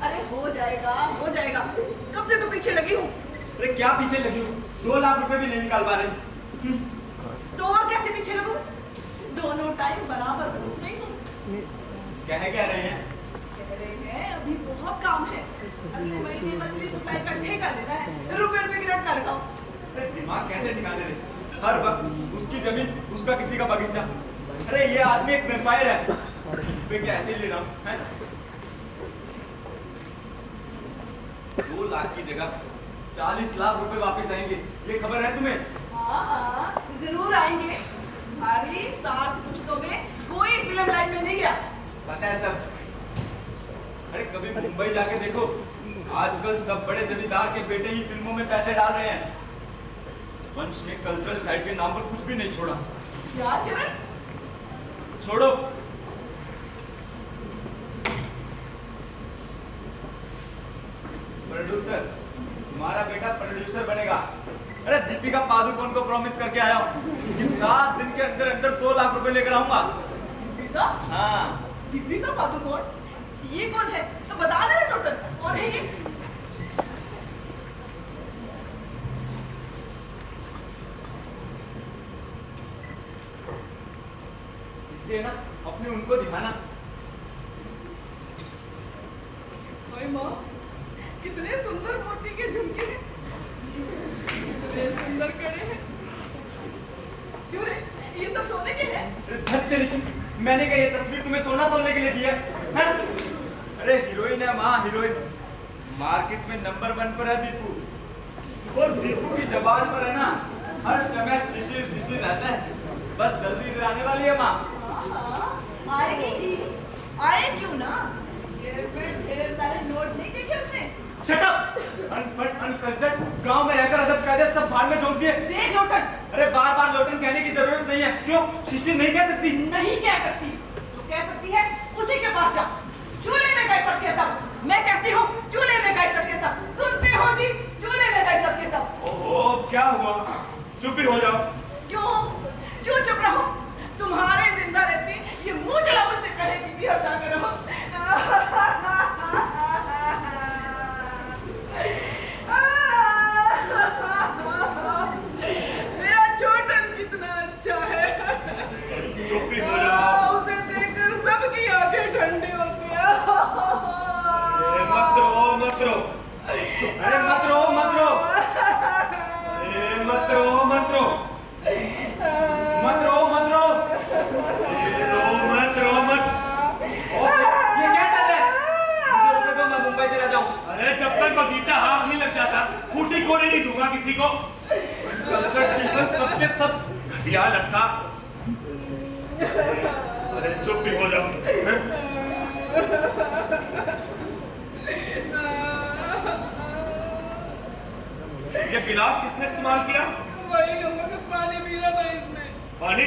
अरे हो जाएगा, हो जाएगा। कब से तो पीछे लगी हूँ। अरे क्या पीछे लगी हूँ? 2 लाख रुपए भी नहीं निकाल पा रही। तो और कैसे पीछे लगूं? दोनों टाइम बराबर पहुंच रही हूँ। कह रहे हैं? कह रहे हैं अभी बहुत काम है। अगले महीने मछली सप्लाई का ठेका लेना है। रुपए की रट ना लगाओ। अरे दिमाग कैसे ठिकाने रहे? हर वक्त उसकी जमीन, उसका किसी का बगीचा। अरे ये आदमी एक वेम्पायर है। क्या ऐसे ही ले रहा हूँ? 2 लाख की जगह 40 लाख रुपए वापस आएंगे, ये खबर है तुम्हें? हाँ, जरूर आएंगे। हमारी 7 पुश्तों में कोई फिल्म लाइन में नहीं गया। पता है सब। अरे कभी मुंबई जाके देखो, आजकल सब बड़े जमींदार के बेटे ही फिल्मों में पैसे डाल रहे हैं। वंश में कल्चरल साइड के नाम पर कुछ भी नहीं छोड़ा। क्या चरण? छोड़ो। प्रोड्यूसर, तुम्हारा बेटा प्रोड्यूसर बनेगा। अरे दीपिका पादुकोण को प्रॉमिस करके आया हूँ कि 7 दिन के अंदर अंदर 2 लाख रुपए लेकर आऊंगा। दीपिका? हाँ। दीपिका पादुकोण? ये कौन है? तो बता दे टोटल, कौन है ये? इससे ना अपने उनको दिखाना। ओए माँ, कितने सुंदर मोती के झुमके हैं, कितने सुंदर कड़े हैं। क्यों रे, ये सब सोने के हैं? धत तेरी की, मैंने कहा ये तस्वीर तुम्हें सोना तोलने के लिए दी है? अरे हीरोइन है माँ, हीरोइन। मार्केट में नंबर 1 पर है दीपू। और दीपू की जबान पर है ना, हर समय शिशिर शिशिर रहता है। बस जल्दी इधर आने वाली है माँ। हाँ, आएगी ही, आए क्यों ना। ढेर सारे नोट नहीं देखे उसने। Shut up! अनपढ़ अनकल्चर्ड, गांव में रहकर अदब कायदे सब भाड़ में झोंकती है। देख लोटन। अरे बार-बार लोटन कहने की जरूरत नहीं है। क्यों? शिशिर नहीं कह सकती? नहीं कह सकती। जो कह सकती है उसी के पास जा। चूल्हे में गए सबके सब। मैं कहती हूँ चूल्हे में गए सबके सब। सुनते हो जी? चूल्हे में गए सबके सब। ओहो, क्या हुआ? चुप ही हो जाओ। क्यों चुप रहो? तुम्हारे जिंदा रहती ये मुंह जला मुझसे कहेगी कि अब जाकर रहो। मेरा छोटन कितना अच्छा है। चुप ही हो जाओ। उसे देखकर सबकी आंखें ठंडी होती हैं। मत रो, मत रो। अरे मत रो, मत रो। मत रो, मत रो। मत रो, मत रो। मत रो, मत। ये क्या चल रहा है? मुझे रुपए दो, मैं मुंबई चला जाऊं। अरे जब तक बगीचा हाथ नहीं लग जाता, फूटी कोड़ी नहीं दूंगा किसी को। कल्चर टीचर सबके सब घटिया लड़का। अरे चुप ही हो जाओ। ये गिलास किसने इस्तेमाल किया? वही लोगों का पानी पी रहा था इसमें। पानी?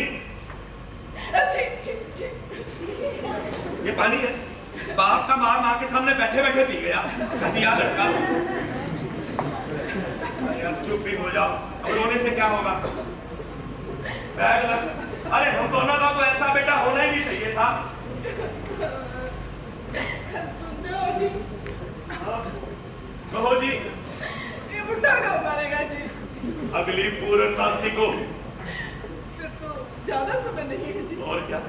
अच्छी अच्छी अच्छी। ये पानी है? बाप का मार के सामने बैठे बैठे पी गया, घटिया लड़का। यार चुप भी हो जाओ, अब रोने से क्या होगा? बैग लग। अरे हम दोनों का तो ऐसा बेटा होना ही नहीं चाहिए था। सुनते हो जी? कहो जी। ये बुढ़ा कब मरेगा जी? अगली पूर्णमासी को। फिर तो ज्यादा समय नहीं है जी। और क्या?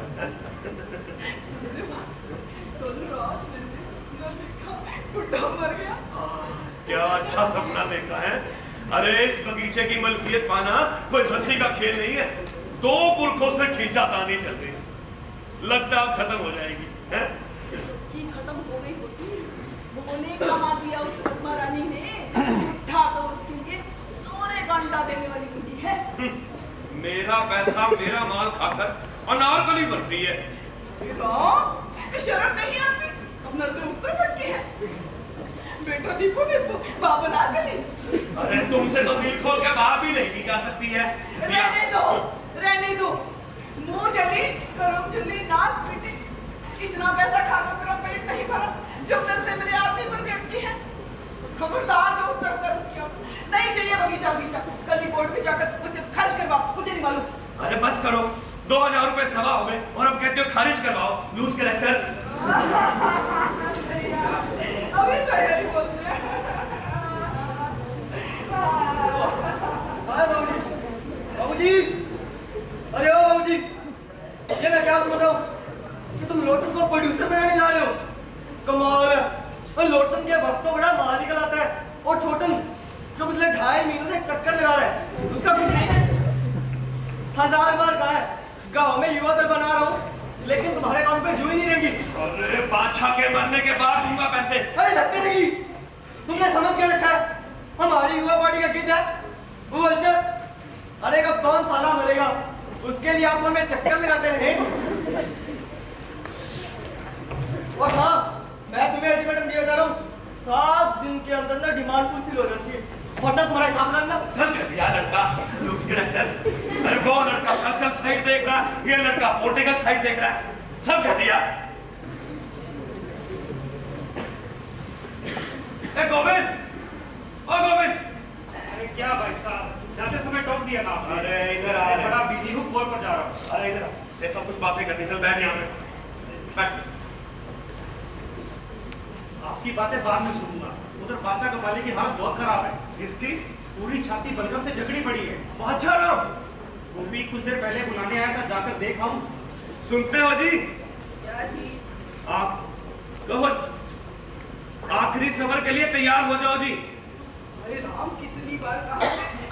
बुढ़ा मर गया। क्या अच्छा सपना देखा है। अरे इस बगीचे की मलकियत पाना कोई हंसी का खेल नहीं है। 2 पुरखों से खींचा तानी चल रही, लगता अब खत्म हो जाएगी है? कि खत्म हो गई होती, बोने कमा दिया उस महारानी ने। उठा तो उसके लिए सोने का अंडा देने वाली बुढ़ी है। मेरा पैसा मेरा माल खाकर अनारकली बनती है। शर्म नहीं आती? अब नजर ऊपर पड़ती है। बेटा दीपो दीपो बाबा ना चली। अरे तुमसे तो दिल खोल के बात भी नहीं की जा सकती है। रहने दो, रहने दो। मुंह जली, करम जली, नाच पीटी। इतना पैसा खाकर तेरा पेट नहीं भरा जो नजरें मेरे आदमी पर देखती है। खबरदार जो उस तरफ करूं क्या? नहीं चाहिए बगीचा बगीचा। कल ही कोर्ट में जाकर उसे खारिज करवाओ, मुझे नहीं मालूम। अरे बस करो, 2000 रुपए सवा हो गए और अब कहते हो खारिज करवाओ। Loose character. अभी तो यही बोलते हैं। बाबूजी, अरे ओ बाबूजी, ये मैं क्या सुन रहा हूँ कि तुम लोटन को प्रोड्यूसर बनाने जा रहे हो? कमाल है। और लोटन के वक्त तो बड़ा माल निकल आता है, और छोटन जो पिछले 2.5 महीनों से चक्कर लगा रहा है उसका कुछ नहीं है। 1000 बार कहा है गाँव में युवा दल बना रहा हूँ, लेकिन तुम्हारे अकाउंट पे जू ही नहीं रहेगी। अरे बादशाह के मरने के बाद दूंगा पैसे। अरे धक्के नहीं, तुमने समझ के रखा है हमारी युवा पार्टी का गीत है वो वल्चर। अरे कब कौन साला मरेगा उसके लिए आसमान में चक्कर लगाते रहे। और हाँ, मैं तुम्हें अल्टीमेटम दिया जा रहा हूँ, 7 दिन के अंदर ना डिमांड फुलफिल हो जानी चाहिए, वरना तुम्हारा हिसाब लगना। चल घटिया लड़का, लूज कैरेक्टर। अरे वो लड़का कल्चर साइड देख रहा है, ये लड़का पॉलिटिकल साइड देख रहा है, सब घटिया। गोविंद, ओ गोविंद। अरे क्या भाई साहब, जाते समय टोक दिया था आपने। अरे इधर आ, बड़ा बिजी हूँ, कॉल पर जा रहा हूँ। अरे इधर ये सब कुछ बातें करनी, चल बैठ यहाँ पे बैठ। आपकी बातें बाद में सुनूंगा। उधर बादशाह कपाली की हालत बहुत खराब है। इसकी पूरी छाती बलगम से जकड़ी पड़ी है। अच्छा नाम वो भी कुछ देर पहले बुलाने आया था, जाकर देख आऊं। सुनते हो जी? क्या जी? आप कहो आखिरी सफर के लिए तैयार हो जाओ जी। अरे राम, कितनी बार कहा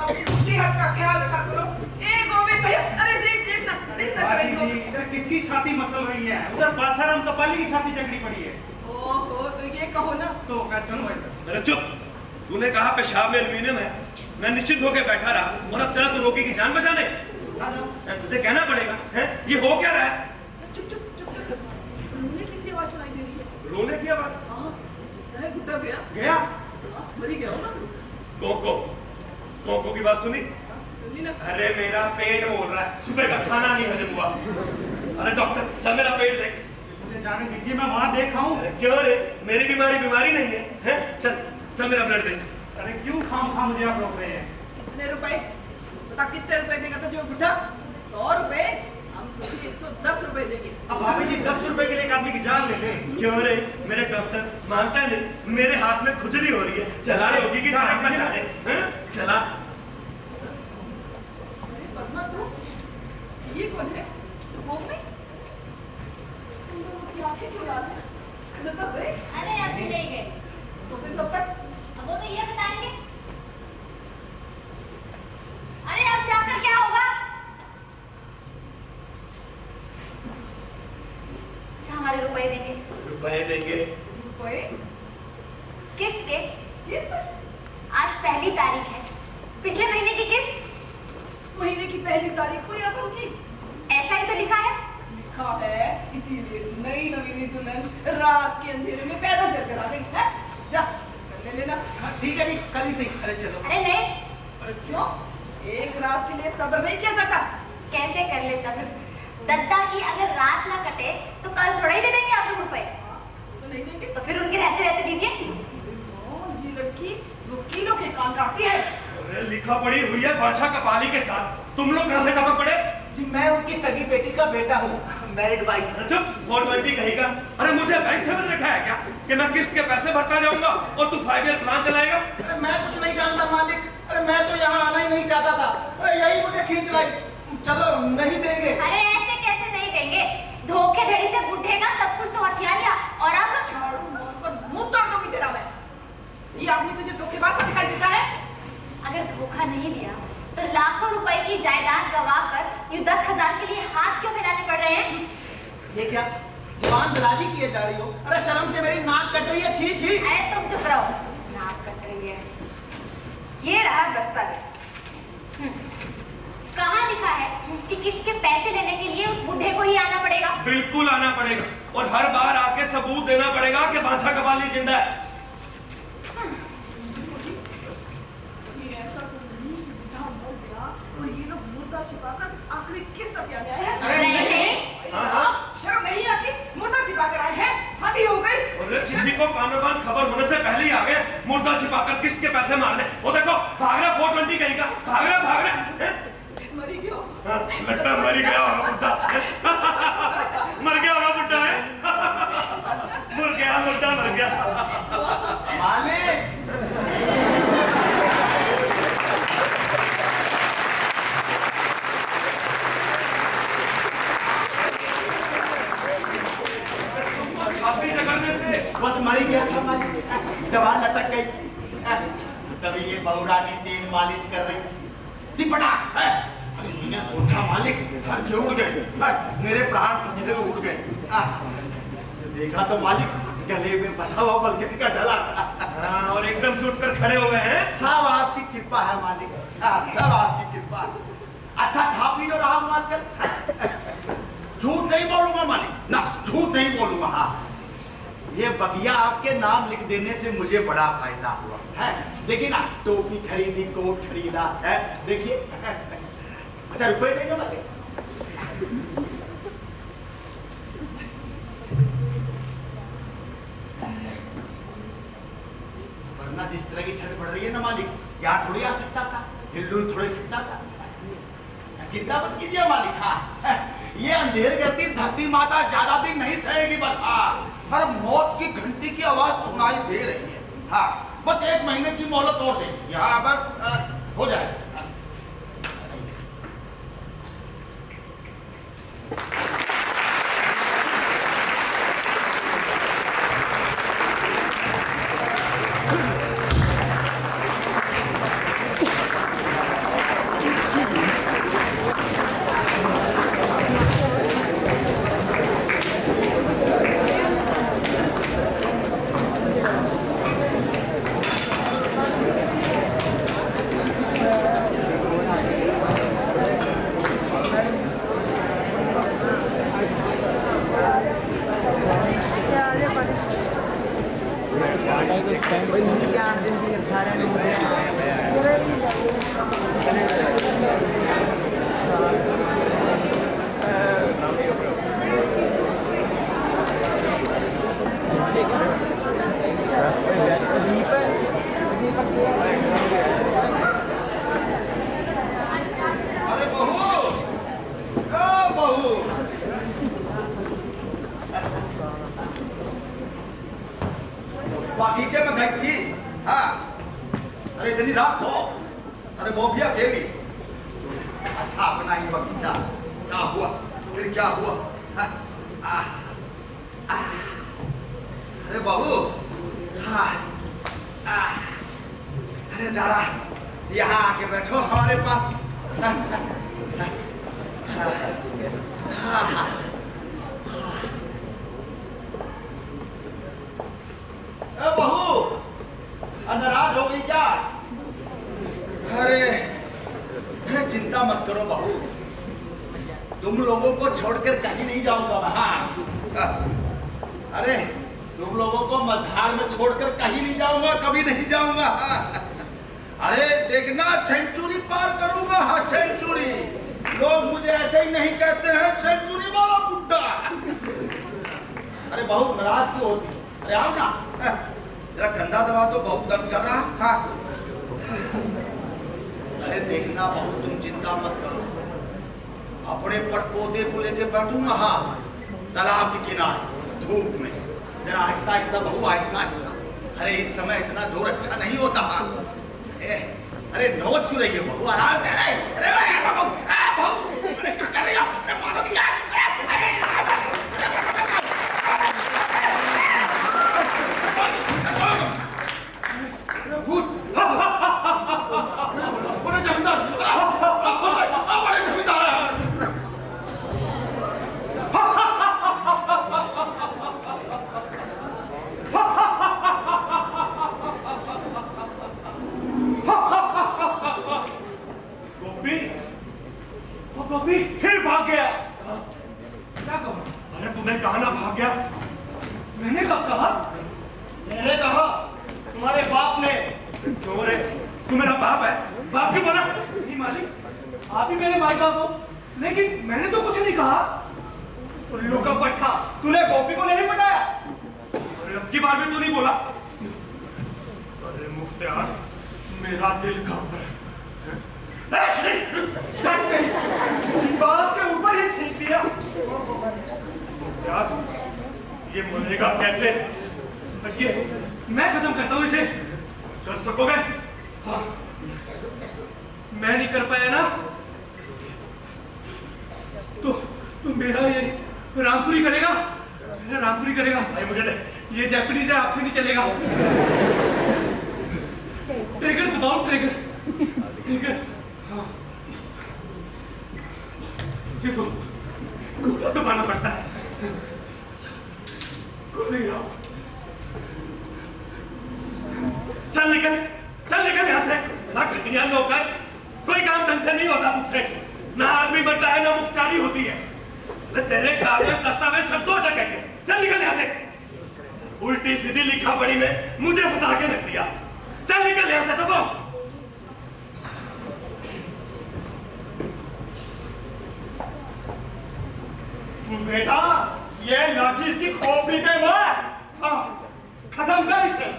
अपनी दूसरी हाथ का ख्याल रखा करो। ए गोविंद भैया, अरे देखना देखना बाजी चलेगी। जी, इधर किसकी छाती मसल रही है? उधर बादशाह राम कपाली की छाती जकड़ी पड़ी है। ओहो, तो ये कहो ना। तो क्या चलो ऐसा। अरे चुप, तूने कहा पेशाब में एल्यूमिनियम है, मैं निश्चित होकर बैठा रहा और अब चला तू रोकी की जान बचाने। तुझे कहना पड़ेगा है? ये हो क्या रहा है? चुप चुप चुप चुप। रोने किसी आवाज सुनाई दे रही है। रोने की आवाज? हाँ, अरे बुड्ढा गया। गया? हाँ, मरी गया हो ना। कोको कोको की बात सुनी? सुनी ना। अरे मेरा पेट बोल रहा है, सुबह का खाना नहीं हजम हुआ। अरे डॉक्टर चल मेरा पेट देख। मुझे जाने दीजिए, मैं वहां देख आऊं। अरे क्यों रे, मेरी बीमारी बीमारी नहीं है, हैं? चल चल मेरा ब्लड देख। अरे क्यों खाम मुझे आप रोक रहे हैं? कितने रुपए? बता कितने रुपए देगा था जो बुढ़ा? 100 रुपए? हम तुझे 110 रुपए देंगे। अब भाभी जी 10 रुपए के लिए एक आदमी की जान ले लें। क्यों रे, मेरे डॉक्टर मानता नहीं, मेरे हाथ में खुजली हो रही है, चला रोगी की जान बचा ले, हैं? चला। अरे पद्मा, तू ये कौन है? गोपी? तुम दोनों की आंखें क्यों लाल हैं? अंदर तक गए? अरे अभी नहीं गए। तो फिर कब तक? अब वो तो ये बताएंगे। अरे अब जाकर क्या होगा? अच्छा, हमारे रुपए देंगे। रुपए देंगे? रुपए? किस्त के? किस्त? आज पहली तारीख है, पिछले महीने की किस्त। महीने की पहली तारीख को या तुम की? ऐसा ही तो लिखा है। लिखा है, इसीलिए तू नई नवीनी दुल्हन रात के अंधेरे में पैदल चलकर आ गई है। जा कर ले लेना। ठीक है जी, कल ही सही। अरे चलो। अरे नहीं, अरे क्यों? एक रात के लिए सब्र नहीं किया जाता? कैसे कर ले सब्र? दद्दा की अगर रात ना कटे तो कल थोड़ा ही दे देंगे आप लोग रुपए। तो नहीं देंगे? तो फिर उनके रहते रहते दीजिए। ये लड़की वकीलों के कान काटती है। अरे लिखा पड़ी हुई है बादशाह कपाली के साथ, तुम लोग कहां से टपक पड़े? जी मैं उनकी सगी बेटी का बेटा हूँ, मैरिड वाइफ। चुप, 420 कहेगा। अरे मुझे बैंक समझ रखा है क्या कि मैं किस्त के पैसे भरता जाऊंगा और तू 5 ईयर प्लान चलाएगा? अरे मैं कुछ नहीं जानता मालिक, अरे मैं तो यहाँ आना ही नहीं चाहता था, अरे यही मुझे खींच लाई। चलो नहीं देंगे। अरे ऐसे कैसे नहीं देंगे? धोखेधड़ी से बुढ़े का सब कुछ तो हथिया लिया और अब झाड़ू मारकर मुंह तोड़ दूंगी तेरा मैं। ये आदमी तुझे धोखेबाज सा दिखाई देता है? अगर धोखा नहीं दिया तो लाखों रुपए की जायदाद गवा कर यूं 10,000 के लिए हाथ क्यों फैलाने पड़ रहे हैं? ये क्या जवान दराजी किए जा रही हो? अरे शर्म से मेरी नाक कट रही है, छी छी। अरे तुम चुप रहो, नाक कट रही है। ये रहा दस्तावेज। कहाँ लिखा है कि किस्त के पैसे लेने के लिए उस बुढ़े को ही आना पड़ेगा? बिल्कुल आना पड़ेगा और हर बार आके सबूत देना पड़ेगा कि बादशाह कपाली जिंदा है। ये ऐसा तो नहीं कि बिना मर गया और ये लोग मुर्दा छिपाकर आखिरी किस्त तक आने आए हैं? नहीं नहीं। हाँ, शर्म नहीं आती? मुर्दा छिपाकर आए हैं? हद ही हो गई। अरे किसी को कानो कान खबर होने से पहले ही आ गए मुर्दा छिपाकर किस्त के पैसे मारने। वो देखो भाग रहा 420 कहीं का, भाग रहा। मरी क्यों? लगता है मर गया होगा बुड्ढा। मर गया होगा बुड्ढा है। बुड्ढा मर गया। मालिक आपकी जगह में से बस मर ही गया था मालिक, जवान लटक गई थी। तभी ये बहुरानी तेल मालिश कर रही थी। दिपटा मैंने सोचा मालिक क्यों उड़ गए, मेरे प्राण पसीने में उड़ गए। देखा तो मालिक गले में फंसा हुआ बल्कि का डला। और एकदम से उठकर खड़े हो गए हैं। सब आपकी कृपा है मालिक, सब आपकी कृपा है। अच्छा खा पी लो रहा हूँ आजकल। झूठ नहीं बोलूंगा मालिक, ना झूठ नहीं बोलूंगा। हाँ ये बगिया आपके नाम लिख देने से मुझे बड़ा फायदा हुआ है। देखिए ना टोपी खरीदी, कोट खरीदा है, देखिए। अच्छा रुपए देंगे मालिक? वरना जिस तरह की ठंड पड़ रही है ना मालिक, यहाँ थोड़ी आ सकता था, हिल्लू थोड़ी सकता था। चिंता मत कीजिए मालिक। हाँ ये अंधेर करती धरती माता ज्यादा दिन नहीं सहेगी बस। हाँ हर मौत की घंटी की आवाज सुनाई दे रही है। हाँ बस 1 महीने की मोहलत और दे, यहाँ बस हो जाए। अरे बहू, ओ बहू, बागीचे में गई थी। हाँ अरे इतनी रात को, अरे वो भी अकेली। अच्छा अपना ही बगीचा, क्या हुआ फिर क्या हुआ? हाँ, अरे बहू, हाँ अरे जरा यहाँ आके बैठो हमारे पास। बहू नाराज हो गई क्या? अरे अरे चिंता मत करो बहू, तुम लोगों को छोड़कर कहीं नहीं जाऊंगा मैं। हाँ अरे तुम लोगों को मझधार में छोड़कर कहीं नहीं जाऊंगा, कभी नहीं जाऊंगा। अरे देखना सेंचुरी पार करूंगा। हाँ सेंचुरी। लोग मुझे ऐसे ही नहीं कहते हैं सेंचुरी वाला बुड्ढा। अरे बहुत नाराज क्यों होती? अरे आओ ना, जरा कंधा दबा दो, बहुत दर्द कर रहा। हाँ अरे देखना बहुत, तुम चिंता मत करो। अपने पड़पोते को लेके बैठूंगा। हाँ तालाब के किनारे धूप में, जरा आहिस्ता आहिस्ता बहू, आहिस्ता आहिस्ता। अरे इस समय इतना जोर अच्छा नहीं होता। अरे नोच क्यों रही है बहू? आराम से। अरे बहू, अरे क्या कर रही हो? अरे मारोगी क्या? गोपी फिर भाग गया। क्या कहा? अरे तूने कहा ना भाग गया। मैंने कब कहा? मैंने कहा तुम्हारे बाप ने। क्यों रे? तू मेरा बाप है? बाप क्यों बोला? नहीं मालिक, आप ही मेरे माँ बाप हो, लेकिन मैंने तो कुछ नहीं कहा। उल्लू का पट्टा, तूने गोपी को नहीं पटाया? अरे अब की बार भी तू नहीं बोला? अरे मुख्तियार, मेरा दिल कांप रहा है। बाप के ऊपर ही छींक दिया। यार ये मरेगा कैसे? ये मैं खत्म करता हूँ इसे। कर सकोगे? हाँ, मैं नहीं कर पाया ना तो मेरा ये रामपुरी करेगा। मेरा रामपुरी करेगा। भाई मुझे ये जैपनीज है, आपसे नहीं चलेगा। ट्रिगर दबाओ, ट्रिगर। हाँ, देखो घूटा दबाना पड़ता है। चल निकल यहाँ से। ना घटिया नौकर, कोई काम ढंग से नहीं होता तुझसे। ना आदमी बनता है, ना मुख्तारी होती है। तेरे कागज दस्तावेज सब दो जगह के। चल निकल यहाँ से। उल्टी सीधी लिखा पढ़ी में मुझे फंसा के रख दिया। चल निकल यहाँ से। दबो। बेटा ये लाठी इसकी खोपड़ी पे मार। हाँ खत्म कर इसे।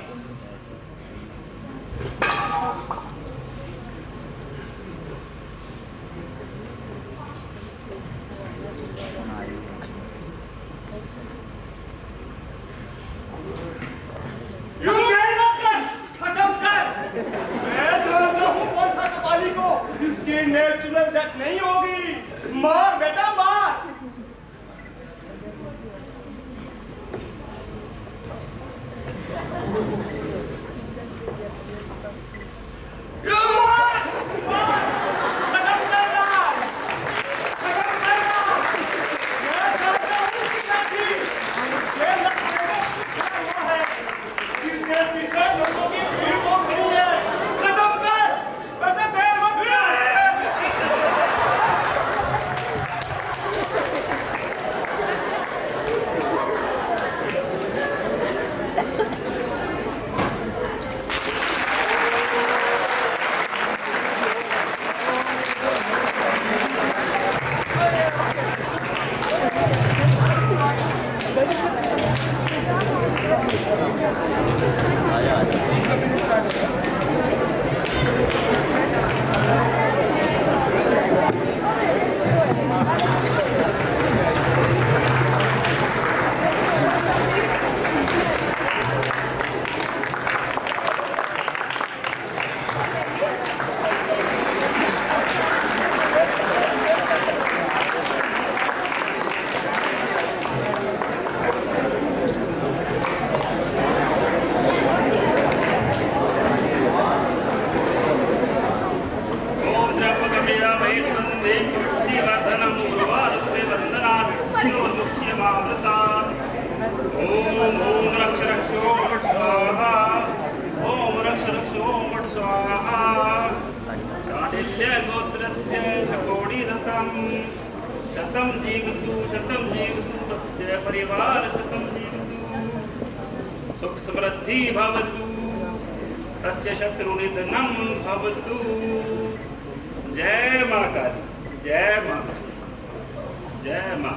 खत्म कर। मैं जानता हूँ कौन सा कपाली को, इसकी नेचुरल डेथ नहीं होगी। मार बेटा मार। शतं जीवतु तस्य परिवार शतं जीवतु सुख समृद्धि भवतु। तस्य शत्रुनिधनं भवतु। जय मां काली, जय मां काली, जय मां।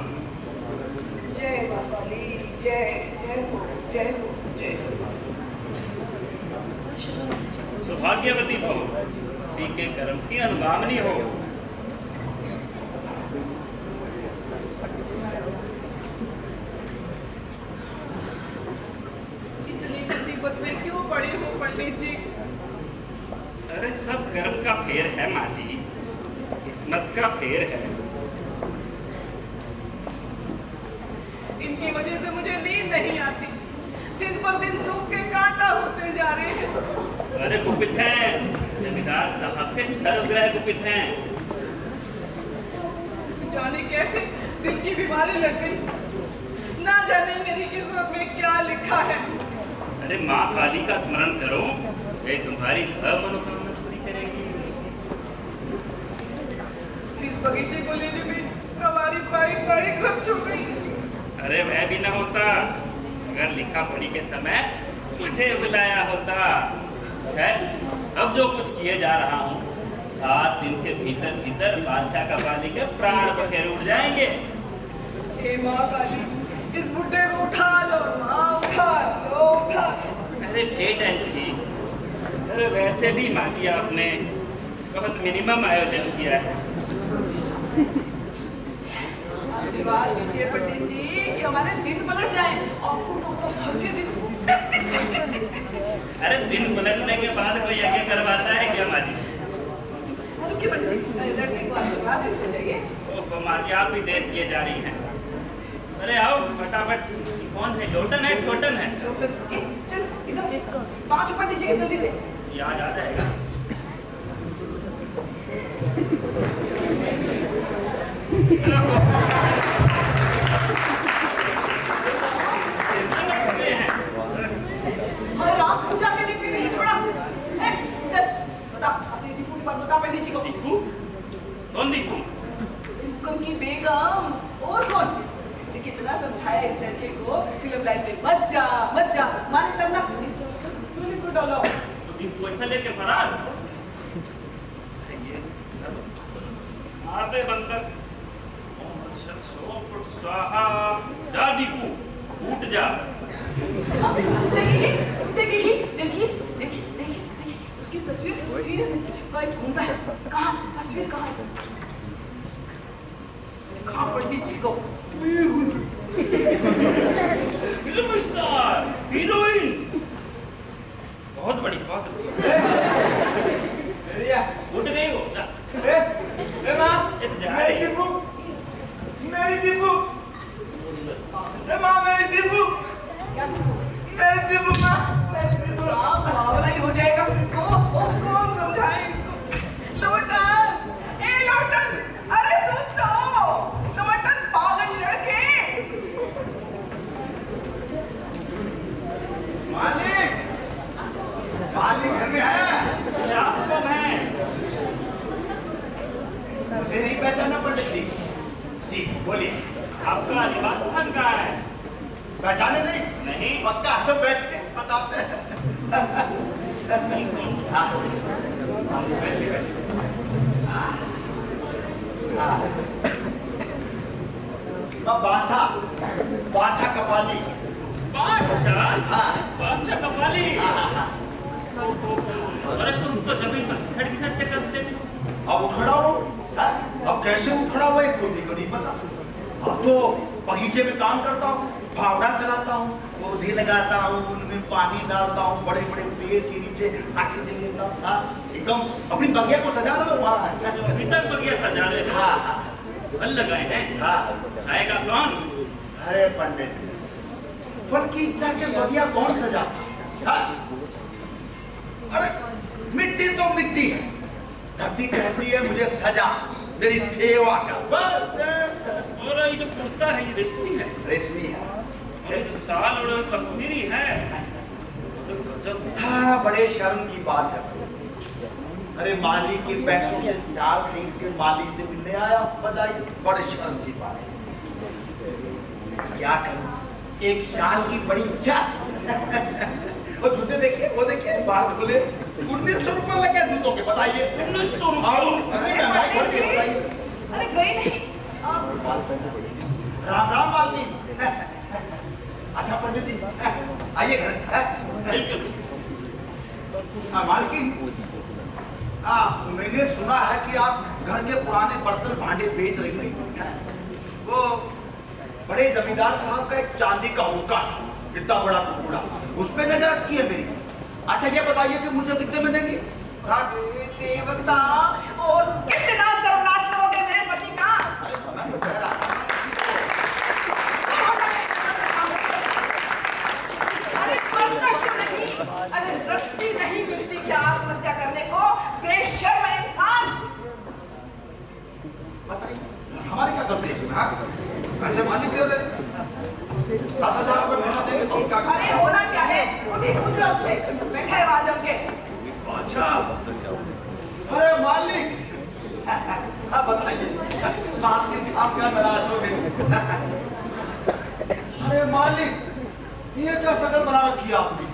जय मां काली, जय जय हो, जय हो, जय हो। सौभाग्यवती भव, पी के कर्म की अनुगामिनी हो। इतनी मुसीबत में क्यों पड़ी हो पंडित जी? अरे सब कर्म का फेर है माँ जी, किस्मत का फेर है। इनकी वजह से मुझे नींद नहीं आती, दिन पर दिन सूख के कांटा होते जा रहे हैं। अरे गुपित हैं, जमींदार साहब के सर्वग्रह गुपित हैं। जाने कैसे दिल की बीमारी लग गई, ना जाने मेरी किस्मत में क्या लिखा है। अरे माँ काली का स्मरण करो, वे तुम्हारी सब मनोकामना पूरी करेगी। इस बगीचे को लेने में हमारी पाई खर्च हो गई। अरे वह भी न होता अगर लिखा पढ़ी के समय मुझे बुलाया होता। खैर, अब जो कुछ किए जा रहा हूँ, 7 दिन के भीतर भीतर बादशाह का बाली के प्राण पखेर उड़ जाएंगे। हे माँ काली, इस बुड्ढे को उठा लो माँ, उठा लो, उठा। अरे वेट एंड सी। अरे वैसे भी माँ जी आपने बहुत मिनिमम आयोजन किया है। आशीर्वाद दीजिए पंडित जी कि हमारे दिन पलट जाए और घर के दिन। अरे दिन पलटने के बाद कोई यज्ञ करवाता है क्या माँ जी? रुकिए पंडित जी, लड़के को आशीर्वाद देते जाइए। ओह माँ जी, आप भी देर किए जा रही हैं। अरे आओ फटाफट। कौन है, लोटन है छोटन है? चल इधर 5 पंडित जी के जल्दी से। याद आ जाएगा। अरे राम, पूजा के लिए नहीं छोड़ा। चल बता अपनी दीपू की बात, बता पंडित जी को। दीपू? कौन दीपू? उनकी बेगम और कौन? कितना समझाया इस लड़के को, फिल्म लाइन में मत जा माने तब ना तूने को डालो। तो दीपू पैसा लेके फरार। आते बनकर स्वाहा। जा दीपू, उठ जा। देखिए उसकी तस्वीर सीने में चिपकाई घूमता है। कहाँ तस्वीर, कहाँ पंडित जी को? फिल्म स्टार, हीरोइन, बहुत बड़ी बात। उठ गई हो जा। मेरी दीपू, माँ मेरी दीपू, क्या दीपू? मेरी दीपू माँ, मेरी दीपू। बावला ही हो जाएगा। कौन समझाए इसको? लोटन, लोटन, अरे सुन तो, लोटन पागल लड़के। मालिक घर में है? क्या हुक्म है? मुझे नहीं पहचाना पंडित जी। जी बोलिए। आपका निवास स्थान कहाँ है? पहचाने नहीं? नहीं। पक्का तो बैठे बताते हैं। बैठिए। बादशाह कपाली। बादशाह कपाली। अरे तुम तो जमीन पर घिसट के चलते थे। अब उखड़ा हो, अब कैसे उखड़ा हुआ है खुद को नहीं पता। अब तो बगीचे में काम करता हूँ, फावड़ा चलाता हूँ, पौधे लगाता हूँ, उनमें पानी डालता हूँ, बड़े बड़े पेड़ के नीचे ऑक्सीजन लेता हूँ। एकदम अपनी बगिया को सजा रहा हूँ वहाँ। अभी तक बगिया सजा रहे थे? हाँ। फल लगाए हैं? हाँ। खाएगा कौन? अरे पंडित, फल की इच्छा से बगिया कौन सजाता? अरे मिट्टी तो मिट्टी है, धरती कहती है मुझे सजा, मेरी सेवा कर बस। और ये जो कुर्ता है ये रेशमी है? रेशमी है। और ये जो शाल और कश्मीरी है, हाँ बड़े शर्म की बात है। अरे माली के पैसों से शाल खरीद के माली से मिलने आया, बधाई, बड़े शर्म की बात है। क्या करूं, एक शाल की बड़ी इच्छा। वो जूते देखिए, वो देखिए, बाल खुले। 1900 रुपए लगे जूतों के, बताइए। 1900 रुपए? अरे गई नहीं। राम राम मालकिन। अच्छा पंडित जी, आइए घर। मालकिन, मैंने सुना है कि आप घर के पुराने बर्तन भांडे बेच रही हैं। वो बड़े जमींदार साहब का एक चांदी का हुक्का था, इतना बड़ा टुकड़ा, उस पे नजर अटकी है मेरी। अच्छा ये बताइए कि मुझे कितने में देंगे? देवता, और कितना सर्वनाश करोगे मेरे पति का? अरे मरता क्यों नहीं? अरे रस्सी नहीं मिलती क्या आत्महत्या करने को? बेशर्म इंसान। बताइए हमारी क्या गलती है? ऐसे मालिक दे रहे 10,000 रुपए महीना देंगे तो क्या? अरे होना क्या है? खुद ही पूछ लो उससे। बैठा है वहां जम के। अच्छा, अरे मालिक, आप बताइए, मालिक आप क्या नाराज हो गए? अरे मालिक, ये क्या शक्ल बना रखी है आपने?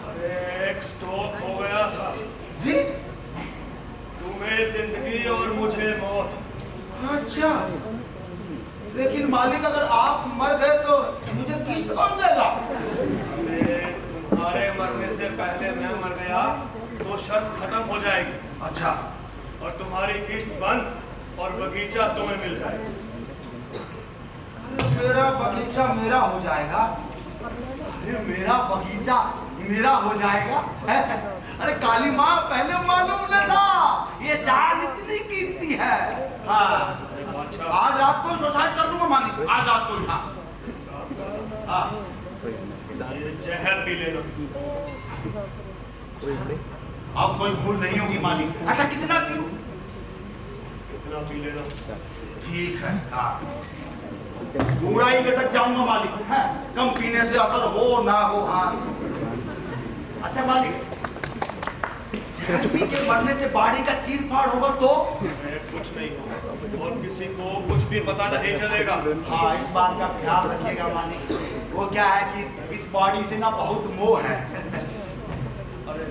अरे एक स्ट्रोक हो गया था जी? तुम्हें जिंदगी और मुझे मौत। अच्छा, लेकिन मालिक अगर आप मर गए तो मुझे किस्त कौन देगा? तुम्हारे मरने से पहले मैं मर गया तो शर्त खत्म हो जाएगी। अच्छा, और तुम्हारी किस्त बंद और बगीचा तुम्हें मिल जाएगा। मेरा बगीचा मेरा हो जाएगा? अरे मेरा बगीचा मेरा हो जाएगा? अरे काली माँ, पहले मालूम न था ये जान इतनी कीमती है। हाँ, आज रात को सुसाइड कर दूंगा मालिक, आज रात को। हाँ हाँ, ये जहर पी लेना। अब कोई भूल नहीं होगी मालिक। अच्छा कितना पीऊं? इतना पी लेना। ठीक है। हाँ, पूरा ही तक जाऊंगा मालिक। है, कम पीने से असर हो ना हो। हाँ, अच्छा मालिक, आदमी के मरने से बाड़ी का चीर फाड़ होगा तो? कुछ नहीं होगा और किसी को कुछ भी पता नहीं चलेगा। हाँ, इस बात का ख्याल रखिएगा मालिक। वो क्या है कि इस बॉडी से ना बहुत मोह है। अरे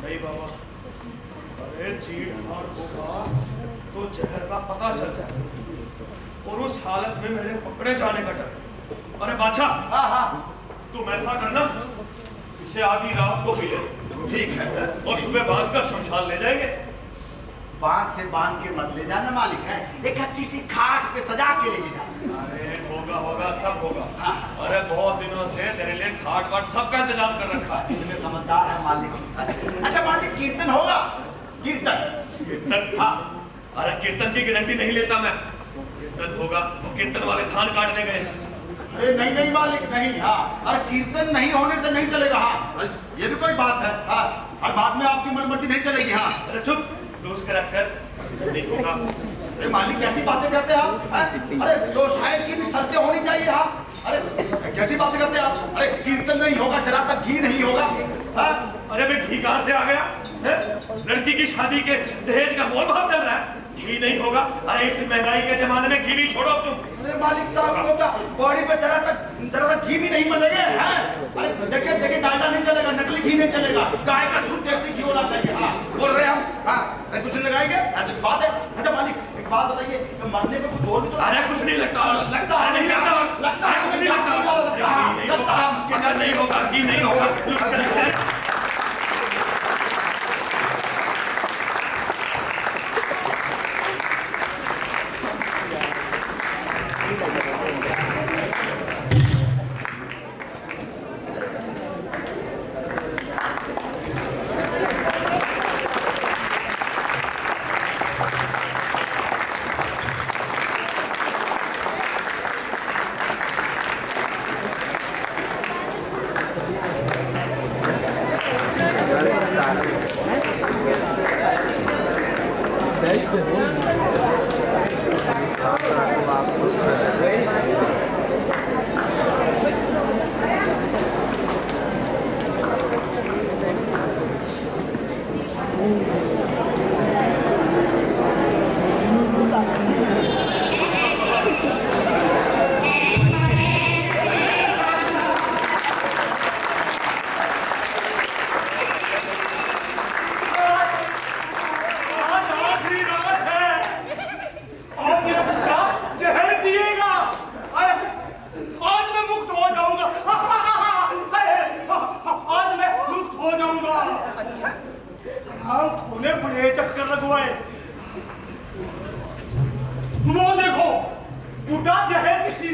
नहीं बाबा, अरे चीड़ फाड़ होगा तो जहर का पता चल जाए और उस हालत में मेरे पकड़े जाने का डर। अरे बादशाह, हाँ हाँ, तुम ऐसा करना, इसे आधी रात को पी ले। ठीक है। और सुबह बांध कर शमशान ले जाएंगे। बांस से बांध के मत ले जाना मालिक। है, एक अच्छी सी खाट पे सजा के ले जाना। अरे होगा होगा, सब होगा। हाँ। अरे बहुत दिनों से तेरे लिए खाट वाट सबका इंतजाम कर रखा है। इतने समझदार है मालिक। अच्छा मालिक, कीर्तन होगा? कीर्तन? कीर्तन? हाँ। अरे कीर्तन की गारंटी नहीं लेता मैं। कीर्तन होगा तो कीर्तन वाले धान काटने गए। अरे नहीं नहीं मालिक, नहीं। हाँ, अरे कीर्तन नहीं होने से नहीं चलेगा। हाँ, ये भी कोई बात है। हाँ, हर बात में आपकी मनमर्जी नहीं चलेगी। हाँ, अरे चुप, लूज कर रखकर नहीं होगा। अरे मालिक कैसी बातें करते हैं आप? अरे जो शायर की भी शर्तें होनी चाहिए। हाँ, अरे कैसी बातें करते हैं आप? अरे कीर्तन नहीं होगा, जरा सा घी नहीं होगा। हाँ? अरे मैं घी कहाँ से आ गया है? लड़की की शादी के दहेज का मोल भाव चल रहा है, घी नहीं होगा? अरे इस महंगाई के जमाने में घी नहीं छोड़ो तुम। अरे मालिक साहब, तो बॉडी पे जरा सा घी भी नहीं मिलेगा। अरे देखिए देखिए, डालडा नहीं चलेगा, नकली घी नहीं चलेगा, गाय का शुद्ध देसी घी होना चाहिए। हाँ, बोल रहे हम। हाँ, कुछ नहीं लगाएंगे, ऐसी बात है। अच्छा मालिक, एक बात बताइए, मरने में कुछ और भी तो? अरे कुछ नहीं लगता। लगता है, नहीं लगता, लगता है, कुछ नहीं लगता। नहीं होगा, घी नहीं होगा।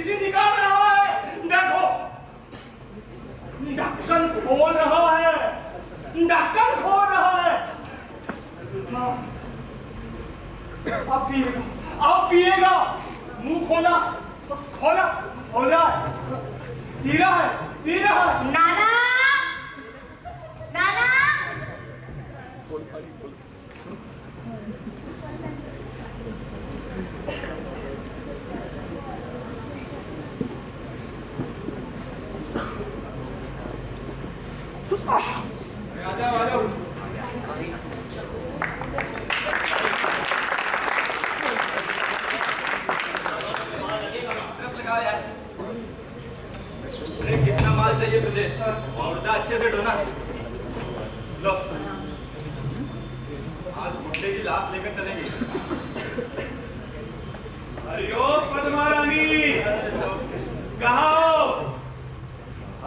शीशी निकाल रहा है। देखो, ढक्कन खोल रहा है, ढक्कन खोल रहा है। अब पिएगा, अब पिएगा। मुंह खोला, खोला, खोला। पी रहा है, पी रहा है। नाना, नाना। आ जाओ, आ जाओ। अरे कितना माल चाहिए तुझे? मुर्दा अच्छे से ढोना। लो, आज मुर्दे की लाश लेकर चलेंगे। अरे ओ पद्मा रानी, कहाँ हो?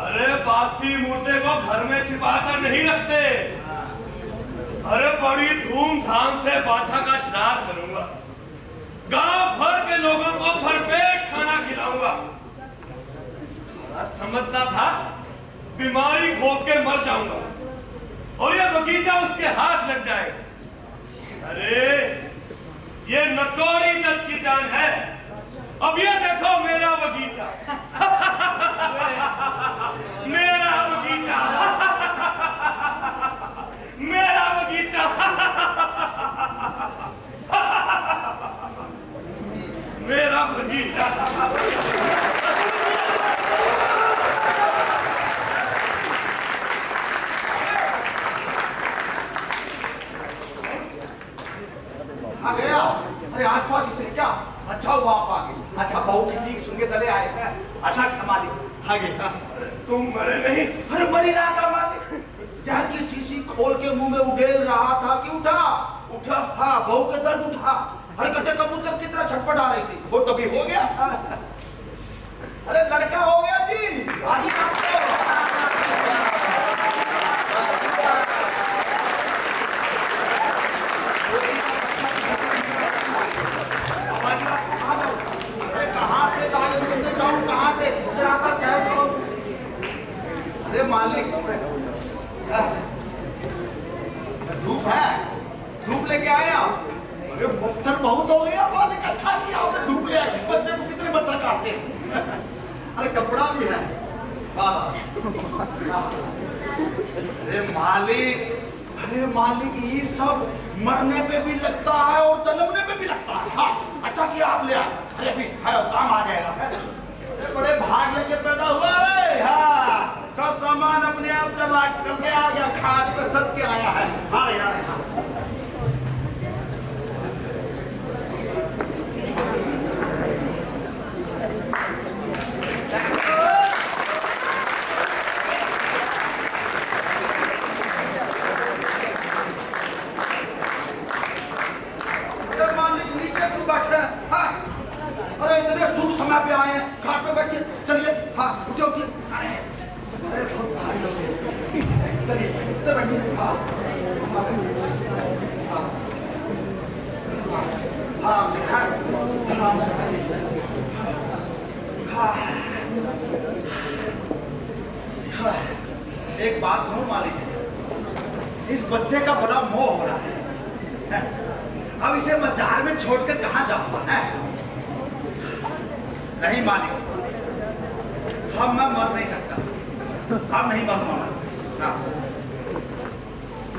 अरे बासी मुर्दे को घर में छिपा कर नहीं रखते। अरे बड़ी धूमधाम से बाछा का श्राद्ध करूंगा, गांव भर के लोगों को भरपेट खाना खिलाऊंगा। समझता था बीमारी भोग के मर जाऊंगा और ये बगीचा उसके हाथ लग जाएगा। अरे ये नकौड़ी दत्त की जान है। अब ये देखो मेरा बगीचा, मेरा बगीचा, मेरा बगीचा, मेरा बगीचा। आ गया। अरे आसपास थे क्या? अच्छा हुआ आप आ गए। अच्छा, बहू की चीख सुन के चले आए हैं। अच्छा मालिक आ गए। तुम मरे नहीं? अरे मर ही रहा था मालिक। जहर की शीशी खोल के मुंह में उगेल रहा था कि उठा। उठा? हाँ, बहू के दर्द उठा। अरे कटे कबूतर की तरह छटपट आ रही थी, वो तभी हो गया। अरे लड़का हो गया जी। आदि कहाँ से दाल ढूंढने जाऊँ, कहाँ से जरा सा सहज करो। अरे मालिक, धूप है, धूप लेके आया। अरे मच्छर बहुत हो गया मालिक। अच्छा किया आपने धूप ले आया। बच्चे को कितने मच्छर काटते हैं। अरे कपड़ा भी है। अरे मालिक, अरे मालिक, ये सब मरने पे भी लगता है और जन्मने पे भी लगता है। हाँ, अच्छा किया आप ले आए। अरे अभी है, काम आ जाएगा। अरे बड़े भाग लेके पैदा हुआ है। हाँ, सब सामान अपने आप चला करके आ गया, खाद पे सच के आया है। हाँ यार, अरे इतने शुभ समय पे आए हैं, घाट पे बैठिए। चलिए, हाँ उठो उठिए। अरे बहुत भारी हो गए। चलिए इधर बैठिए। हाँ, आराम से, आराम से। हाँ, एक बात कहूँ मालिक, इस बच्चे का बड़ा मोह हो रहा है। अब इसे मझधार में छोड़कर कहाँ जाऊंगा? नहीं मालिक, मैं मर नहीं सकता। हम नहीं मरूंगा।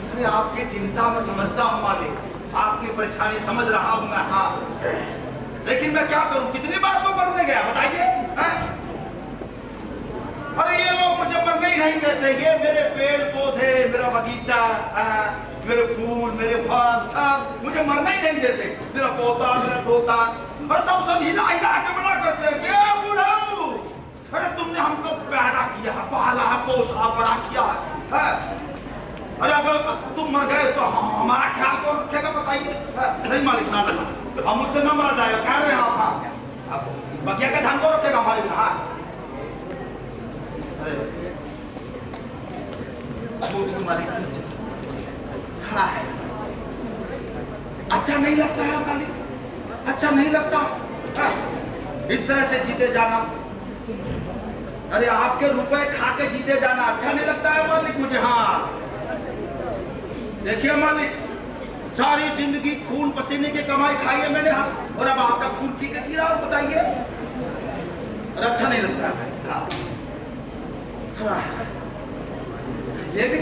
अरे आपकी चिंता में समझता हूँ मालिक, आपकी परेशानी समझ रहा हूँ मैं। हाँ, लेकिन मैं क्या करूँ? कितनी बार तो मरने गया, बताइए। अरे ये लोग मुझे मरने ही नहीं देते। ये मेरे पेड़ पौधे, मेरा बगीचा, मेरे फूल, मेरे फल, सब मुझे मरना ही नहीं देते। मेरा पोता, मेरा पोता, और सब हिला हिला के मना करते हैं। क्या बुढ़ाऊ, अरे तुमने हमको पैदा किया, पाला, पोसा, बड़ा किया है। अरे अगर तुम मर गए तो हमारा ख्याल कौन रखेगा, बताइए? नहीं मालिक, ना ना, हम मुझसे न मरा जाएगा। कह रहे हैं आप? बगिया का ध्यान कौन रखेगा मालिक? हाँ, मालिक, हाँ, अच्छा नहीं लगता है मालिक, अच्छा नहीं लगता। इस तरह से जीते जाना, अरे आपके रुपए खा के जीते जाना अच्छा नहीं लगता है मालिक मुझे। हाँ देखिए मालिक, सारी जिंदगी खून पसीने की कमाई खाई है मैंने, हाँ, और अब आपका खून पी के जी रहा हूं, बताइए, अरे अच्छा नहीं लगता है। हाँ हाँ, ये भी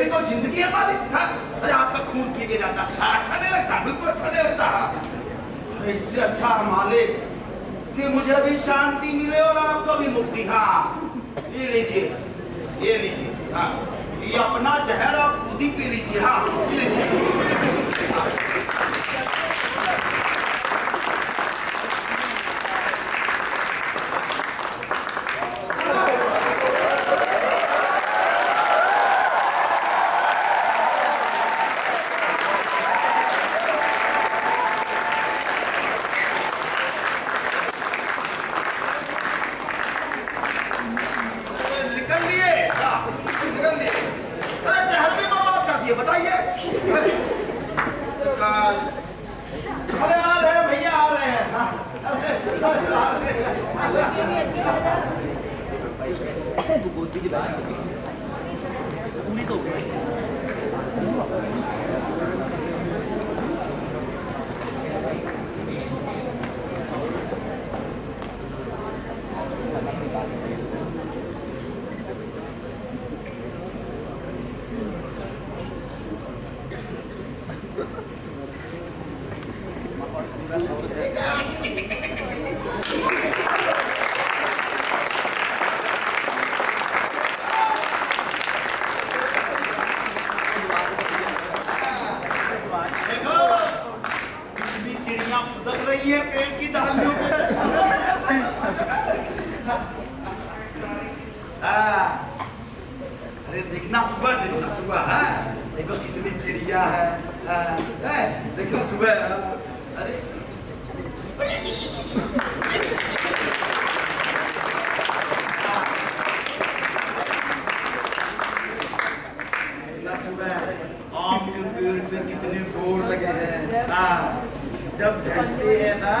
कोई जिंदगी है मालिक। हाँ, अरे आपका खून पी के जाता, अच्छा नहीं लगता, बिल्कुल अच्छा नहीं लगता। अरे इससे अच्छा मालिक कि मुझे भी शांति मिले और आपको भी मुक्ति। हाँ ये लीजिए, ये लीजिए, हाँ ये अपना जहर आप खुद ही पी लीजिए। हाँ ये लीजिए। हाँ। बताइए, अरे आ रहे हैं भैया, आ रहे हैं। अरे देखना सुबह, हाँ देखो कितनी चिड़िया है, देखो सुबह। अरे सुबह आम के पेड़ पे कितने बोर लगे हैं। हाँ जब झड़ते हैं ना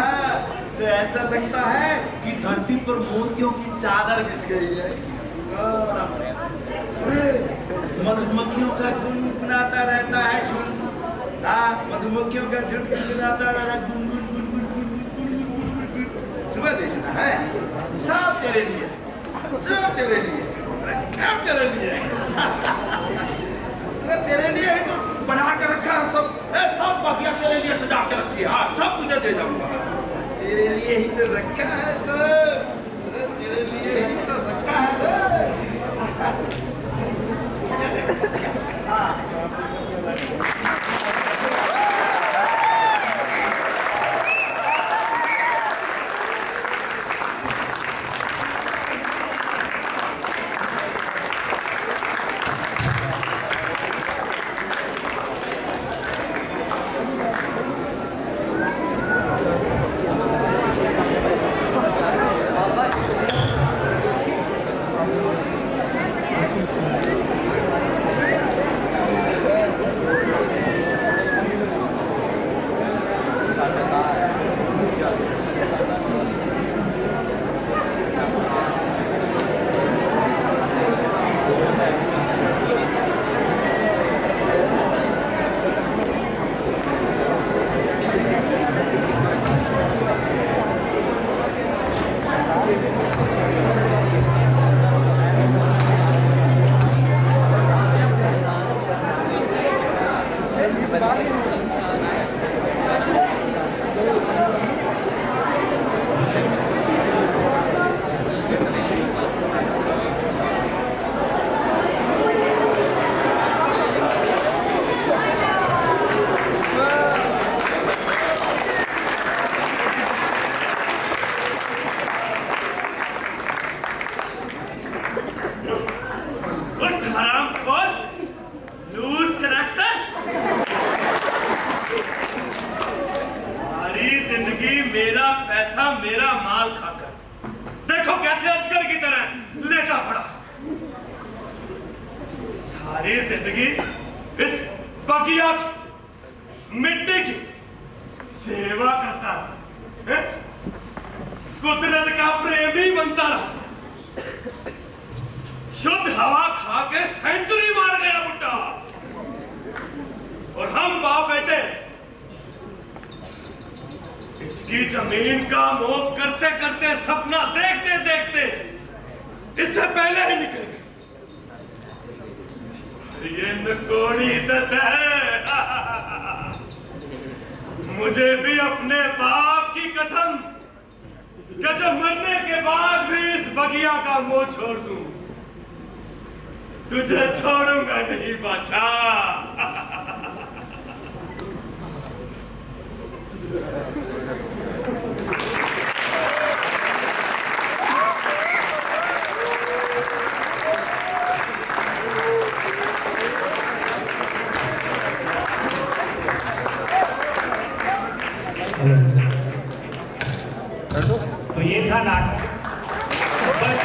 तो ऐसा लगता है कि धरती पर मोतियों की चादर बिछ गई है। मधुमक्खियों का झुंड गुनगुनाता रहता है, मधुमक्खियों का झुंड गुनगुनाता रहता है, सुबह देखना है, सब तेरे लिए, सब तेरे लिए, सब तेरे लिए। तेरे लिए ही तो बना के रखा है सब, सब बगिया तेरे लिए सजा के रखी है। हाँ सब तुझे दे जाऊंगा, तेरे लिए ही तो रखा है सब, तेरे लिए ही तो रखा है। मेरा माल खाकर देखो कैसे अजगर की तरह लेटा पड़ा। सारी जिंदगी इस बगिया की मिट्टी की सेवा करता है। कुदरत का प्रेमी बनता रहा। शुद्ध हवा खा के सेंचुरी मार गया बुड्ढा। और हम बाप बेटे इसकी जमीन का मोह करते करते सपना देखते देखते इससे पहले ही निकल गए। ये नकोड़ी दत है। मुझे भी अपने बाप की कसम कि जब मरने के बाद भी इस बगिया का मोह छोड़ दूं, तुझे छोड़ूंगा नहीं बादशाह। तो ये था नाटक।